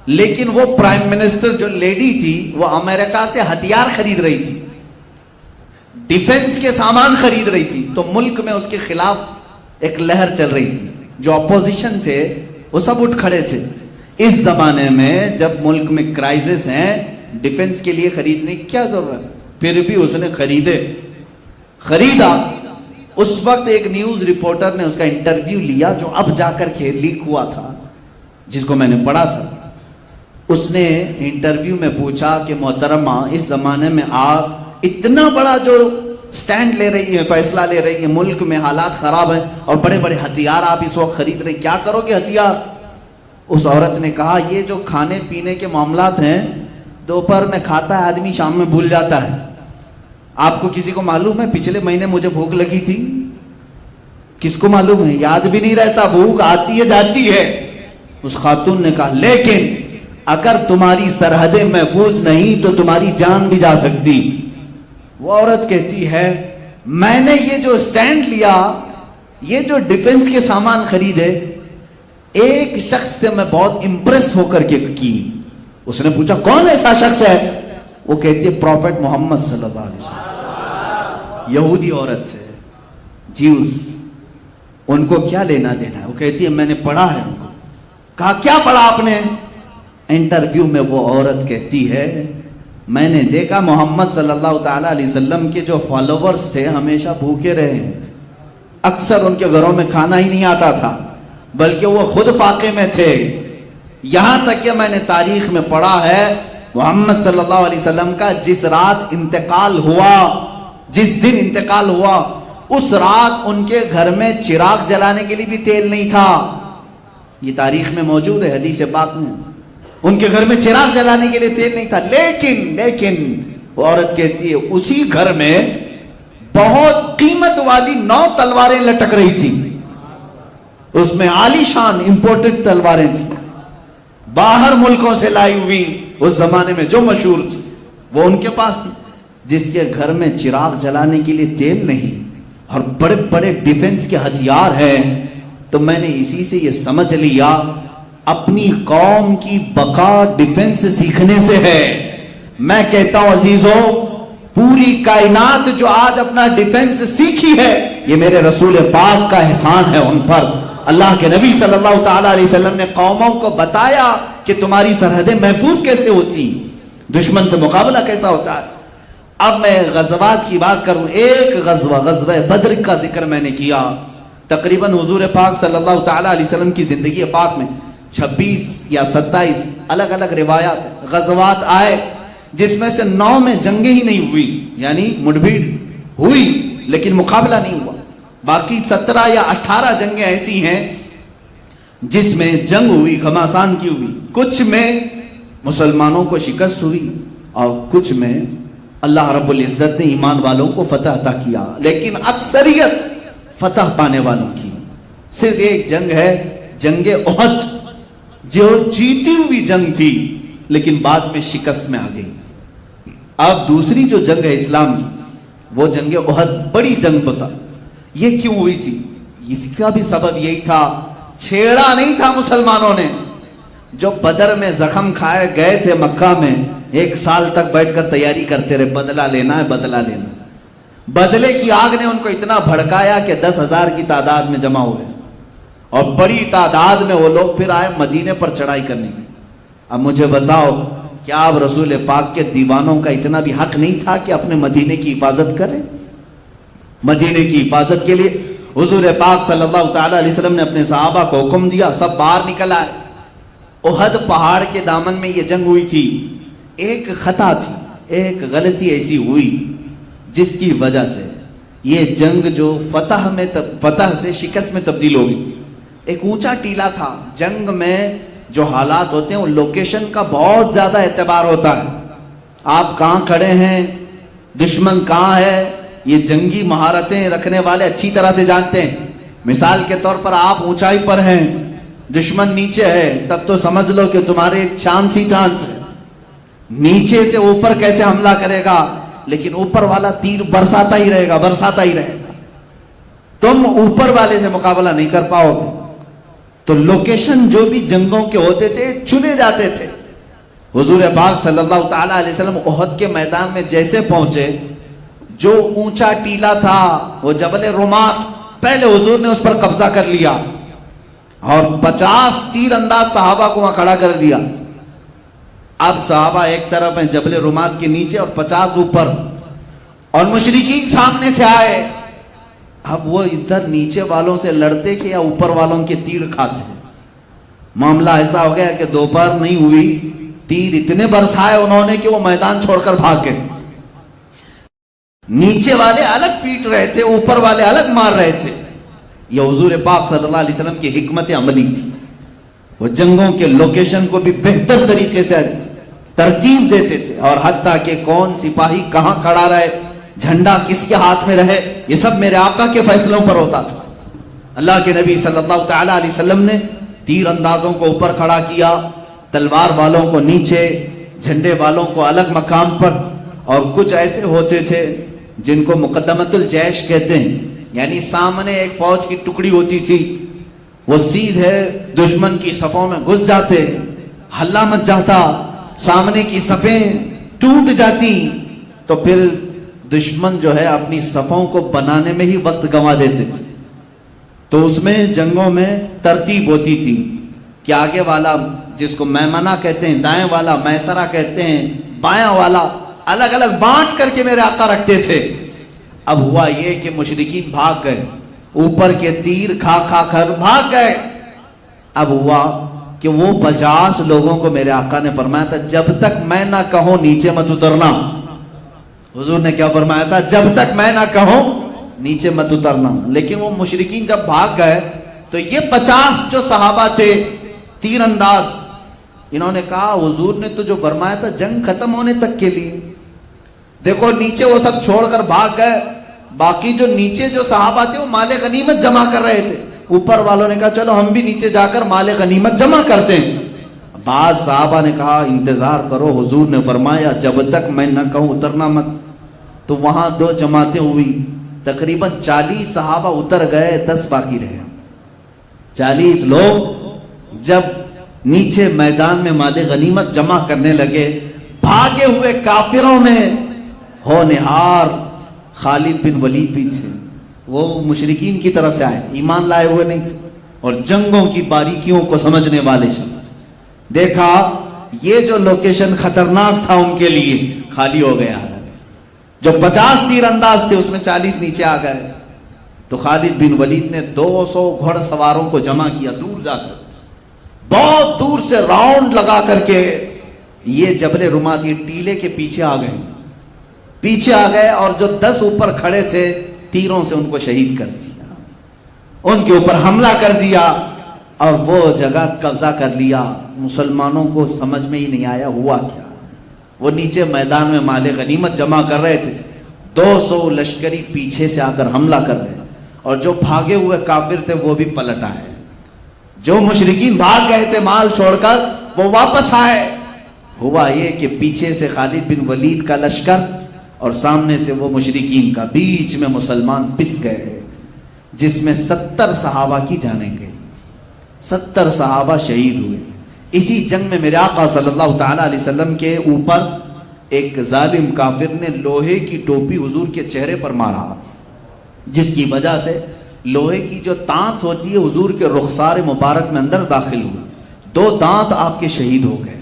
لیکن وہ پرائم منسٹر جو لیڈی تھی وہ امریکہ سے ہتھیار خرید رہی تھی، ڈیفنس کے سامان خرید رہی تھی، تو ملک میں اس کے خلاف ایک لہر چل رہی تھی، جو اپوزیشن تھے وہ سب اٹھ کھڑے تھے۔ اس زمانے میں جب ملک میں کرائسس ہیں، ڈیفنس کے لیے خریدنے کی کیا ضرورت ہے، پھر بھی اس نے خریدا۔ اس وقت ایک نیوز رپورٹر نے اس کا انٹرویو لیا، جو اب جا کر کے لیک ہوا تھا، جس کو میں نے پڑھا تھا۔ اس نے انٹرویو میں پوچھا کہ محترمہ، اس زمانے میں آپ اتنا بڑا جو سٹینڈ لے رہی ہیں، فیصلہ لے رہی ہیں، ملک میں حالات خراب ہیں اور بڑے بڑے ہتھیار آپ اس وقت خرید رہے ہیں، کیا کرو گے ہتھیار؟ اس عورت نے کہا یہ جو کھانے پینے کے معاملات ہیں، دوپہر میں کھاتا ہے آدمی، شام میں بھول جاتا ہے۔ آپ کو کسی کو معلوم ہے پچھلے مہینے مجھے بھوک لگی تھی؟ کس کو معلوم ہے؟ یاد بھی نہیں رہتا، بھوک آتی ہے جاتی ہے۔ اس خاتون نے کہا لیکن اگر تمہاری سرحدیں محفوظ نہیں تو تمہاری جان بھی جا سکتی۔ وہ عورت کہتی ہے میں نے یہ جو سٹینڈ لیا، یہ جو ڈیفنس کے سامان خریدے، ایک شخص سے میں بہت امپریس ہو کر کے کی۔ اس نے پوچھا کون ایسا شخص ہے؟ وہ کہتی ہے پروفیٹ محمد صلی اللہ علیہ وسلم۔ یہودی عورت ہے، جیوز، ان کو کیا لینا دینا ہے؟ وہ کہتی ہے میں نے پڑھا ہے ان کو۔ کہا کیا پڑھا آپ نے؟ انٹرویو میں وہ عورت کہتی ہے میں نے دیکھا محمد صلی اللہ تعالی علیہ وسلم کے جو فالوورز تھے ہمیشہ بھوکے رہے ہیں، اکثر ان کے گھروں میں کھانا ہی نہیں آتا تھا، بلکہ وہ خود فاقے میں تھے۔ یہاں تک کہ میں نے تاریخ میں پڑھا ہے محمد صلی اللہ علیہ وسلم کا جس رات انتقال ہوا، جس دن انتقال ہوا، اس رات ان کے گھر میں چراغ جلانے کے لیے بھی تیل نہیں تھا. یہ تاریخ میں موجود ہے، حدیث پاک میں. ان کے گھر میں چراغ جلانے کے لیے تیل نہیں تھا. لیکن وہ عورت کہتی ہے اسی گھر میں بہت قیمت والی 9 تلواریں لٹک رہی تھی. اس میں عالی شان امپورٹڈ تلواریں تھیں، باہر ملکوں سے لائی ہوئی، اس زمانے میں جو مشہور تھی وہ ان کے پاس تھی. جس کے گھر میں چراغ جلانے کے لیے تیل نہیں اور بڑے بڑے ڈیفنس کے ہتھیار ہیں، تو میں نے اسی سے یہ سمجھ لیا اپنی قوم کی بقا ڈیفنس سیکھنے سے ہے. میں کہتا ہوں عزیزوں، پوری کائنات جو آج اپنا ڈیفنس سیکھی ہے، یہ میرے رسول پاک کا احسان ہے ان پر. اللہ کے نبی صلی اللہ تعالی علیہ وسلم نے قوموں کو بتایا کہ تمہاری سرحدیں محفوظ کیسے ہوتی، دشمن سے مقابلہ کیسا ہوتا ہے. اب میں غزوات کی بات کروں. ایک غزوہ بدر کا ذکر میں نے کیا. تقریباً حضور پاک صلی اللہ تعالی علیہ وسلم کی زندگی پاک میں 26 یا 27 الگ الگ روایات غزوات آئے، جس میں سے 9 میں جنگیں ہی نہیں ہوئی، یعنی مڈبھیڑ ہوئی لیکن مقابلہ نہیں ہوا. باقی 17 یا 18 جنگیں ایسی ہیں جس میں جنگ ہوئی، گھماسان کی ہوئی. کچھ میں مسلمانوں کو شکست ہوئی اور کچھ میں اللہ رب العزت نے ایمان والوں کو فتح عطا کیا، لیکن اکثریت فتح پانے والوں کی. صرف ایک جنگ ہے، جنگ احد، جو جیتی ہوئی جنگ تھی لیکن بعد میں شکست میں آ گئی. اب دوسری جو جنگ ہے اسلام کی، وہ جنگ احد، بڑی جنگ بتا. یہ کیوں ہوئی تھی؟ اس کا بھی سبب یہی تھا، چھیڑا نہیں تھا مسلمانوں نے. جو بدر میں زخم کھائے گئے تھے مکہ میں، 1 سال تک بیٹھ کر تیاری کرتے رہے، بدلہ لینا ہے بدلہ لینا. بدلے کی آگ نے ان کو اتنا بھڑکایا کہ 10,000 کی تعداد میں جمع ہوئے اور بڑی تعداد میں وہ لوگ پھر آئے مدینے پر چڑھائی کرنے کی. اب مجھے بتاؤ، کیا اب رسول پاک کے دیوانوں کا اتنا بھی حق نہیں تھا کہ اپنے مدینے کی حفاظت کریں؟ مدینے کی حفاظت کے لیے حضور پاک صلی اللہ تعالی علیہ وسلم نے اپنے صحابہ کو حکم دیا، سب باہر نکل آئے. احد پہاڑ کے دامن میں یہ جنگ ہوئی تھی. ایک خطا تھی، ایک غلطی ایسی ہوئی جس کی وجہ سے یہ جنگ جو فتح سے شکست میں تبدیل ہو گئی. ایک اونچا ٹیلا تھا. جنگ میں جو حالات ہوتے ہیں وہ لوکیشن کا بہت زیادہ اعتبار ہوتا ہے. آپ کہاں کھڑے ہیں، دشمن کہاں ہے، یہ جنگی مہارتیں رکھنے والے اچھی طرح سے جانتے ہیں. مثال کے طور پر آپ اونچائی پر ہیں، دشمن نیچے ہے، تب تو سمجھ لو کہ تمہارے ایک چانس ہی چانس ہے. نیچے سے اوپر کیسے حملہ کرے گا، لیکن اوپر والا تیر برساتا ہی رہے گا. تم اوپر والے سے مقابلہ نہیں کر پاؤ گے. تو لوکیشن جو بھی جنگوں کے ہوتے تھے چنے جاتے تھے. حضور پاک صلی اللہ تعالی علیہ وسلم احد کے میدان میں جیسے پہنچے، جو اونچا ٹیلا تھا وہ جبل رمات، پہلے حضور نے اس پر قبضہ کر لیا اور 50 تیر انداز صحابہ کو وہاں کھڑا کر دیا. اب صحابہ ایک طرف ہیں جبل رمات کے نیچے اور 50 اوپر، اور مشرکین سامنے سے آئے. اب وہ ادھر نیچے والوں سے لڑتے کہ یا اوپر والوں کے تیر کھاتے. معاملہ ایسا ہو گیا کہ دوپہر نہیں ہوئی، تیر اتنے برسائے انہوں نے کہ وہ میدان چھوڑ کر بھاگ گئے. نیچے والے الگ پیٹ رہے تھے، اوپر والے الگ مار رہے تھے. یہ حضور پاک صلی اللہ علیہ وسلم کی حکمت عملی تھی. وہ جنگوں کے لوکیشن کو بھی بہتر طریقے سے ترتیب دیتے تھے، اور حتیٰ کہ کون سپاہی کہاں کھڑا رہے، جھنڈا کس کے ہاتھ میں رہے، یہ سب میرے آقا کے فیصلوں پر ہوتا تھا. اللہ کے نبی صلی اللہ تعالی علیہ وسلم نے تیر اندازوں کو اوپر کھڑا کیا، تلوار والوں کو نیچے، جھنڈے والوں کو الگ مقام پر. اور کچھ ایسے ہوتے تھے جن کو مقدمت الجیش کہتے ہیں، یعنی سامنے ایک فوج کی ٹکڑی ہوتی تھی، وہ سیدھے دشمن کی صفوں میں گھس جاتے، ہلا مچ جاتا، سامنے کی صفیں ٹوٹ جاتی، تو پھر دشمن جو ہے اپنی صفوں کو بنانے میں ہی وقت گنوا دیتے تھے. تو اس میں جنگوں میں ترتیب ہوتی تھی کہ آگے والا، جس کو میمنہ کہتے ہیں، دائیں والا میسرہ کہتے ہیں، بائیں والا، الگ الگ بانٹ کر کے میرے آقا رکھتے تھے. اب ہوا یہ کہ مشرکین بھاگ گئے، اوپر کے تیر کھا کھا کر بھاگ گئے. اب ہوا کہ وہ 50 لوگوں کو میرے آقا نے فرمایا تھا جب تک میں نہ کہوں نیچے مت اترنا. حضور نے کیا فرمایا تھا؟ جب تک میں نہ کہوں نیچے مت اترنا. لیکن وہ مشرکین جب بھاگ گئے تو یہ 50 جو صحابہ تھے تیر انداز، انہوں نے کہا حضور نے تو جو فرمایا تھا جنگ ختم ہونے تک کے لیے، دیکھو نیچے وہ سب چھوڑ کر بھاگ گئے. باقی جو نیچے جو صحابہ تھے وہ مال غنیمت جمع کر رہے تھے. اوپر والوں نے کہا چلو ہم بھی نیچے جا کر مال غنیمت جمع کرتے ہیں. بعض صحابہ نے کہا انتظار کرو، حضور نے فرمایا جب تک میں نہ کہوں اترنا مت. تو وہاں 2 جماعتیں ہوئی، تقریباً 40 صحابہ اتر گئے، 10 باقی رہے. 40 لوگ جب نیچے میدان میں مال غنیمت جمع کرنے لگے، بھاگے ہوئے کافروں میں ہونہار خالد بن ولید بھی تھے. وہ مشرکین کی طرف سے آئے، ایمان لائے ہوئے نہیں تھے اور جنگوں کی باریکیوں کو سمجھنے والے شخص. دیکھا یہ جو لوکیشن خطرناک تھا ان کے لیے خالی ہو گیا. جو 50 تیر انداز تھے اس میں 40 نیچے آ گئے. تو خالد بن ولید نے 200 گھڑ سواروں کو جمع کیا دور جا کر، بہت دور سے راؤنڈ لگا کر کے یہ جبل رمات یہ ٹیلے کے پیچھے آ گئے اور جو 10 اوپر کھڑے تھے تیروں سے ان کو شہید کر دیا، ان کے اوپر حملہ کر دیا اور وہ جگہ قبضہ کر لیا. مسلمانوں کو سمجھ میں ہی نہیں آیا ہوا کیا. وہ نیچے میدان میں مال غنیمت جمع کر رہے تھے، 200 لشکری پیچھے سے آ کر حملہ کر رہے، اور جو بھاگے ہوئے کافر تھے وہ بھی پلٹ آئے. جو مشرکین بھاگ گئے تھے مال چھوڑ کر وہ واپس آئے. ہوا یہ کہ پیچھے سے خالد بن ولید کا لشکر اور سامنے سے وہ مشرکین کا، بیچ میں مسلمان پس گئے، جس میں 70 صحابہ کی جانیں گئی، 70 صحابہ شہید ہوئے. اسی جنگ میں میرے آقا صلی اللہ تعالی علیہ وسلم کے اوپر ایک ظالم کافر نے لوہے کی ٹوپی حضور کے چہرے پر مارا، جس کی وجہ سے لوہے کی جو دانت ہوتی ہے حضور کے رخسار مبارک میں اندر داخل ہوئی. 2 دانت آپ کے شہید ہو گئے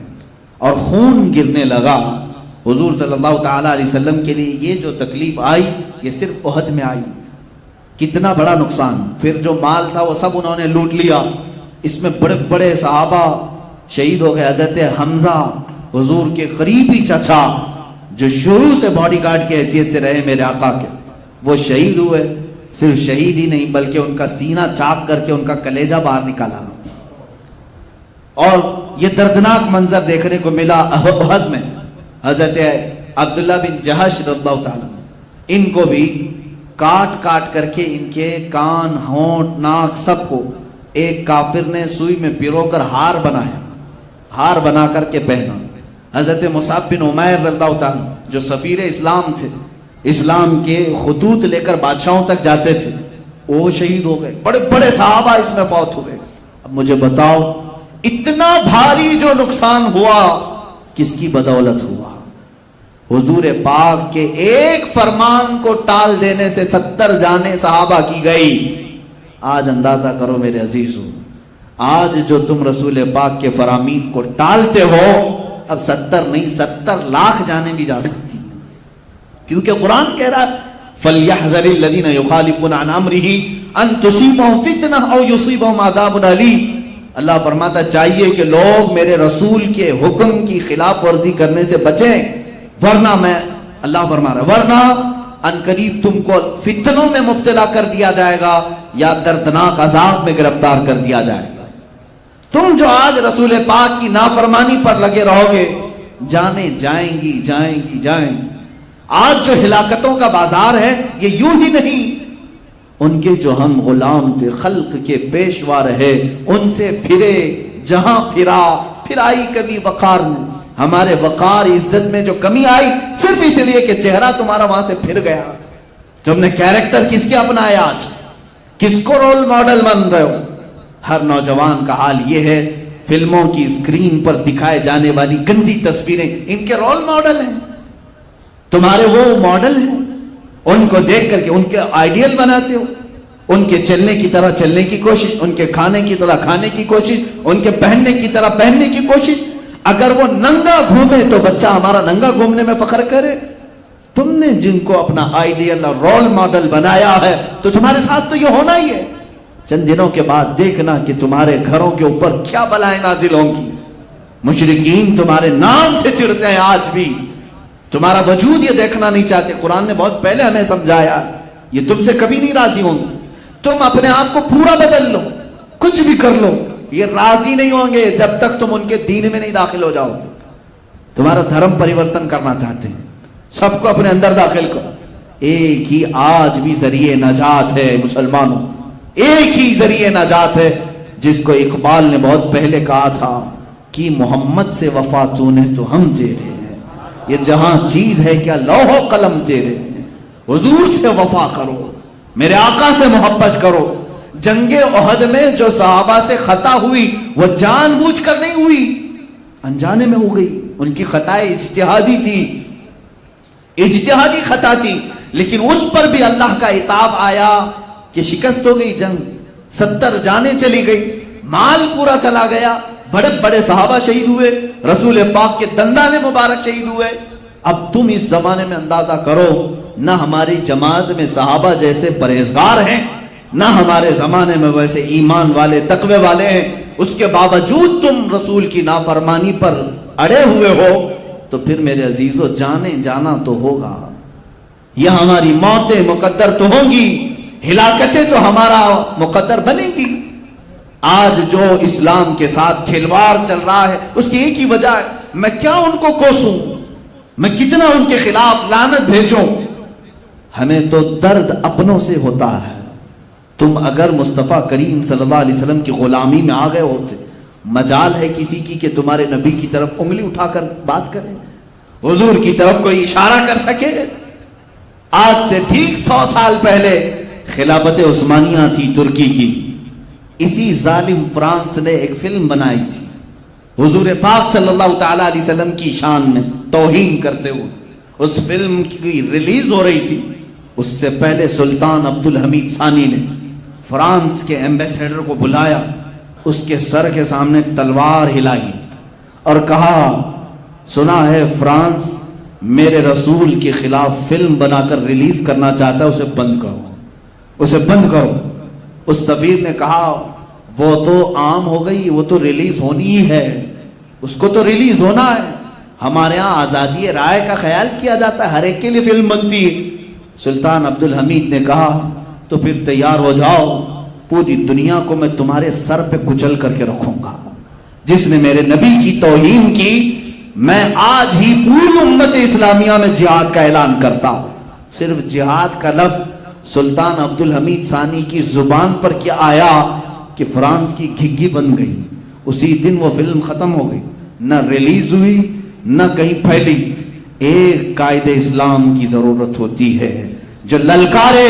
اور خون گرنے لگا. حضور صلی اللہ تعالی علیہ وسلم کے لیے یہ جو تکلیف آئی یہ صرف احد میں آئی. کتنا بڑا نقصان. پھر جو مال تھا وہ سب انہوں نے لوٹ لیا. اس میں بڑے بڑے صحابہ شہید ہو گئے. حضرت حمزہ حضور کے قریبی چچا جو شروع سے باڈی گارڈ کی حیثیت سے رہے میرے آقا کے، وہ شہید ہوئے. صرف شہید ہی نہیں بلکہ ان کا سینہ چاک کر کے ان کا کلیجہ باہر نکالا. اور یہ دردناک منظر دیکھنے کو ملا احد میں. حضرت عبداللہ بن جہش رضی اللہ تعالیٰ ان کو بھی کاٹ کر کے ان کے کان، ہونٹ، ناک سب کو ایک کافر نے سوئی میں پیرو کر ہار بنایا، ہار بنا کر کے پہنا. حضرت مصعب بن عمیر رضی اللہ تعالیٰ جو سفیر اسلام تھے، اسلام کے خطوط لے کر بادشاہوں تک جاتے تھے، وہ شہید ہو گئے. بڑے بڑے صحابہ اس میں فوت ہوئے. اب مجھے بتاؤ اتنا بھاری جو نقصان ہوا کس کی بدولت ہوا؟ حضور پاک کے ایک فرمان کو ٹال دینے سے 70 جانیں صحابہ کی گئی. آج اندازہ کرو میرے عزیزو، آج جو تم رسول پاک کے فرامین کو ٹالتے ہو، اب 70 نہیں 70 لاکھ جانیں بھی جا سکتی ہیں. کیونکہ قرآن کہہ رہا ہے فَلْيَحْذَرِ الَّذِينَ يُخَالِفُونَ عَنْ أَمْرِهِ أَن تُصِيبَهُمْ فِتْنَةٌ أَوْ يُصِيبَهُمْ عَذَابٌ أَلِيمٌ. اللہ فرماتا چاہیے کہ لوگ میرے رسول کے حکم کی خلاف ورزی کرنے سے بچیں، ورنہ میں اللہ فرما رہا ورنہ ان قریب تم کو فتنوں میں مبتلا کر دیا جائے گا یا دردناک عذاب میں گرفتار کر دیا جائے گا. تم جو آج رسول پاک کی نافرمانی پر لگے رہو گے، جانیں جائیں گی. آج جو ہلاکتوں کا بازار ہے یہ یوں ہی نہیں. ان کے جو ہم غلام تھے، خلق کے پیشوا رہے، ان سے پھرے، جہاں پھرائی کبھی وقار میں. ہمارے وقار عزت میں جو کمی آئی صرف اس لیے کہ چہرہ تمہارا وہاں سے پھر گیا. تم نے کیریکٹر کس کے اپنایا؟ آج کس کو رول ماڈل بن رہے ہو؟ ہر نوجوان کا حال یہ ہے، فلموں کی اسکرین پر دکھائے جانے والی گندی تصویریں ان کے رول ماڈل ہیں، تمہارے وہ ماڈل ہیں. ان کو دیکھ کر کے ان کے آئیڈیل بناتے ہو، ان کے چلنے کی طرح چلنے کی کوشش، ان کے کھانے کی طرح کھانے کی کوشش، ان کے پہننے کی طرح پہننے کی کوشش. اگر وہ ننگا گھومے تو بچہ ہمارا ننگا گھومنے میں فخر کرے. تم نے جن کو اپنا آئیڈیل اور رول ماڈل بنایا ہے تو تمہارے ساتھ تو یہ ہونا ہی ہے. چند دنوں کے بعد دیکھنا کہ تمہارے گھروں کے اوپر کیا بلائیں نازل ہوں گی. مشرکین تمہارے نام سے چڑھتے ہیں آج بھی, تمہارا وجود یہ دیکھنا نہیں چاہتے. قرآن نے بہت پہلے ہمیں سمجھایا یہ تم سے کبھی نہیں راضی ہوں گے. تم اپنے آپ کو پورا بدل لو, کچھ بھی کر لو, یہ راضی نہیں ہوں گے جب تک تم ان کے دین میں نہیں داخل ہو جاؤ. تمہارا دھرم پریورتن کرنا چاہتے ہیں, سب کو اپنے اندر داخل کرو. ایک ہی آج بھی ذریعہ نجات ہے مسلمانوں, ایک ہی ذریعہ نجات ہے جس کو اقبال نے بہت پہلے کہا تھا کہ محمد سے وفا تو نے تو ہم تیرے ہیں, یہ جہاں چیز ہے کیا لوح و قلم تیرے ہیں. حضور سے وفا کرو, میرے آقا سے محبت کرو. جنگ احد میں جو صحابہ سے خطا ہوئی وہ جان بوجھ کر نہیں ہوئی, انجانے میں ہو گئی. ان کی خطائیں اجتہادی تھی, اجتہادی خطا تھی, لیکن اس پر بھی اللہ کا عتاب آیا کہ شکست ہو گئی جنگ, 70 جانیں چلی گئی, مال پورا چلا گیا, بڑے بڑے صحابہ شہید ہوئے, رسول پاک کے دندانے مبارک شہید ہوئے. اب تم اس زمانے میں اندازہ کرو, نہ ہماری جماعت میں صحابہ جیسے پرہیزگار ہیں, نہ ہمارے زمانے میں ویسے ایمان والے تقوی والے ہیں. اس کے باوجود تم رسول کی نافرمانی پر اڑے ہوئے ہو, تو پھر میرے عزیزو جانے جانا تو ہوگا. یہ ہماری موتیں مقدر تو ہوں گی, ہلاکتیں تو ہمارا مقدر بنے گی. آج جو اسلام کے ساتھ کھلواڑ چل رہا ہے اس کی ایک ہی وجہ ہے, میں کیا ان کو کوسوں, میں کتنا ان کے خلاف لعنت بھیجوں. ہمیں تو درد اپنوں سے ہوتا ہے. تم اگر مصطفیٰ کریم صلی اللہ علیہ وسلم کی غلامی میں آ گئے ہوتے, مجال ہے کسی کی کہ تمہارے نبی کی طرف انگلی اٹھا کر بات کرے, حضور کی طرف کوئی اشارہ کر سکے؟ آج سے ٹھیک 100 سال پہلے خلافت عثمانیہ تھی ترکی کی, اسی ظالم فرانس نے ایک فلم بنائی تھی حضور پاک صلی اللہ تعالی علیہ وسلم کی شان میں توہین کرتے ہوئے. اس فلم کی ریلیز ہو رہی تھی, اس سے پہلے سلطان عبدالحمید ثانی نے فرانس کے ایمبیسیڈر کو بلایا, اس کے سر کے سامنے تلوار ہلائی اور کہا, سنا ہے فرانس میرے رسول کے خلاف فلم بنا کر ریلیز کرنا چاہتا ہے, اسے بند کرو, اسے بند کرو. اس سفیر نے کہا وہ تو عام ہو گئی, وہ تو ریلیز ہونی ہی ہے, اس کو تو ریلیز ہونا ہے. ہمارے ہاں آزادی رائے کا خیال کیا جاتا ہے, ہر ایک کے لیے فلم بنتی ہے. سلطان عبدالحمید نے کہا تو پھر تیار ہو جاؤ, پوری دنیا کو میں تمہارے سر پہ کچل کر کے رکھوں گا. جس نے میرے نبی کی توہین کی, میں آج ہی پوری امت اسلامیہ میں جہاد کا اعلان کرتا ہوں. صرف جہاد کا لفظ سلطان عبدالحمید ثانی کی زبان پر کیا آیا کہ فرانس کی گھگی بن گئی. اسی دن وہ فلم ختم ہو گئی, نہ ریلیز ہوئی نہ کہیں پھیلی. ایک قائد اسلام کی ضرورت ہوتی ہے جو للکارے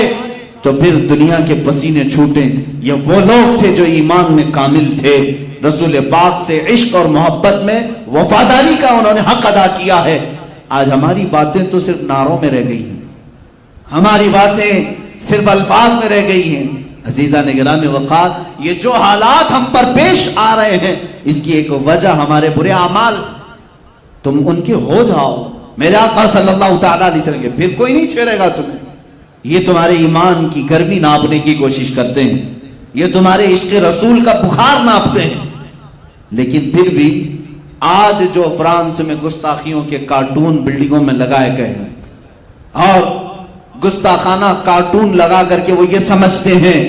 تو پھر دنیا کے پسینے چھوٹیں. یہ وہ لوگ تھے جو ایمان میں کامل تھے, رسول پاک سے عشق اور محبت میں وفاداری کا انہوں نے حق ادا کیا ہے. آج ہماری باتیں تو صرف نعروں میں رہ گئی ہیں, ہماری باتیں صرف الفاظ میں رہ گئی ہیں. عزیزہ نگرامی وقار, یہ جو حالات ہم پر پیش آ رہے ہیں اس کی ایک وجہ ہمارے برے اعمال. تم ان کے ہو جاؤ میرے آقا صلی اللہ تعالیٰ علیہ وسلم کے, پھر کوئی نہیں چھیڑے گا تمہیں. یہ تمہارے ایمان کی گرمی ناپنے کی کوشش کرتے ہیں, یہ تمہارے عشق رسول کا بخار ناپتے ہیں. لیکن پھر بھی آج جو فرانس میں گستاخیوں کے کارٹون بلڈنگوں میں لگائے گئے ہیں اور گستاخانہ کارٹون لگا کر کے وہ یہ سمجھتے ہیں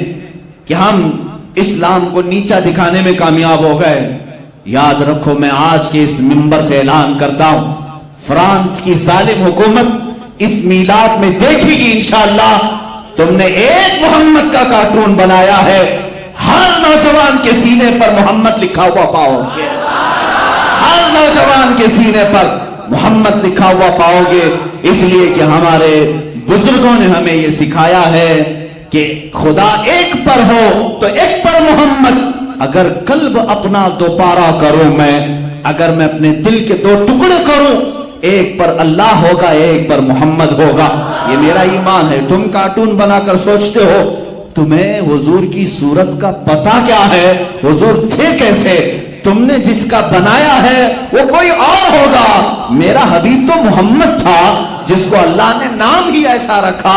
کہ ہم اسلام کو نیچا دکھانے میں کامیاب ہو گئے, یاد رکھو میں آج کے اس منبر سے اعلان کرتا ہوں, فرانس کی ظالم حکومت اس میلاد میں دیکھے گی انشاءاللہ. تم نے ایک محمد کا کارٹون بنایا ہے, ہر نوجوان کے سینے پر محمد لکھا ہوا پاؤ گے, ہر نوجوان کے سینے پر محمد لکھا ہوا پاؤ گے. اس لیے کہ ہمارے بزرگوں نے ہمیں یہ سکھایا ہے کہ خدا ایک پر ہو تو ایک پر محمد. اگر قلب اپنا دوپارہ کروں میں, اگر میں اپنے دل کے 2 ٹکڑے کروں, ایک پر اللہ ہوگا ایک پر محمد ہوگا. یہ میرا ایمان ہے. تم کارٹون بنا کر سوچتے ہو تمہیں حضور کی صورت کا پتہ کیا ہے, حضور تھے کیسے. تم نے جس کا بنایا ہے وہ کوئی اور ہوگا. میرا حبیب تو محمد تھا جس کو اللہ نے نام ہی ایسا رکھا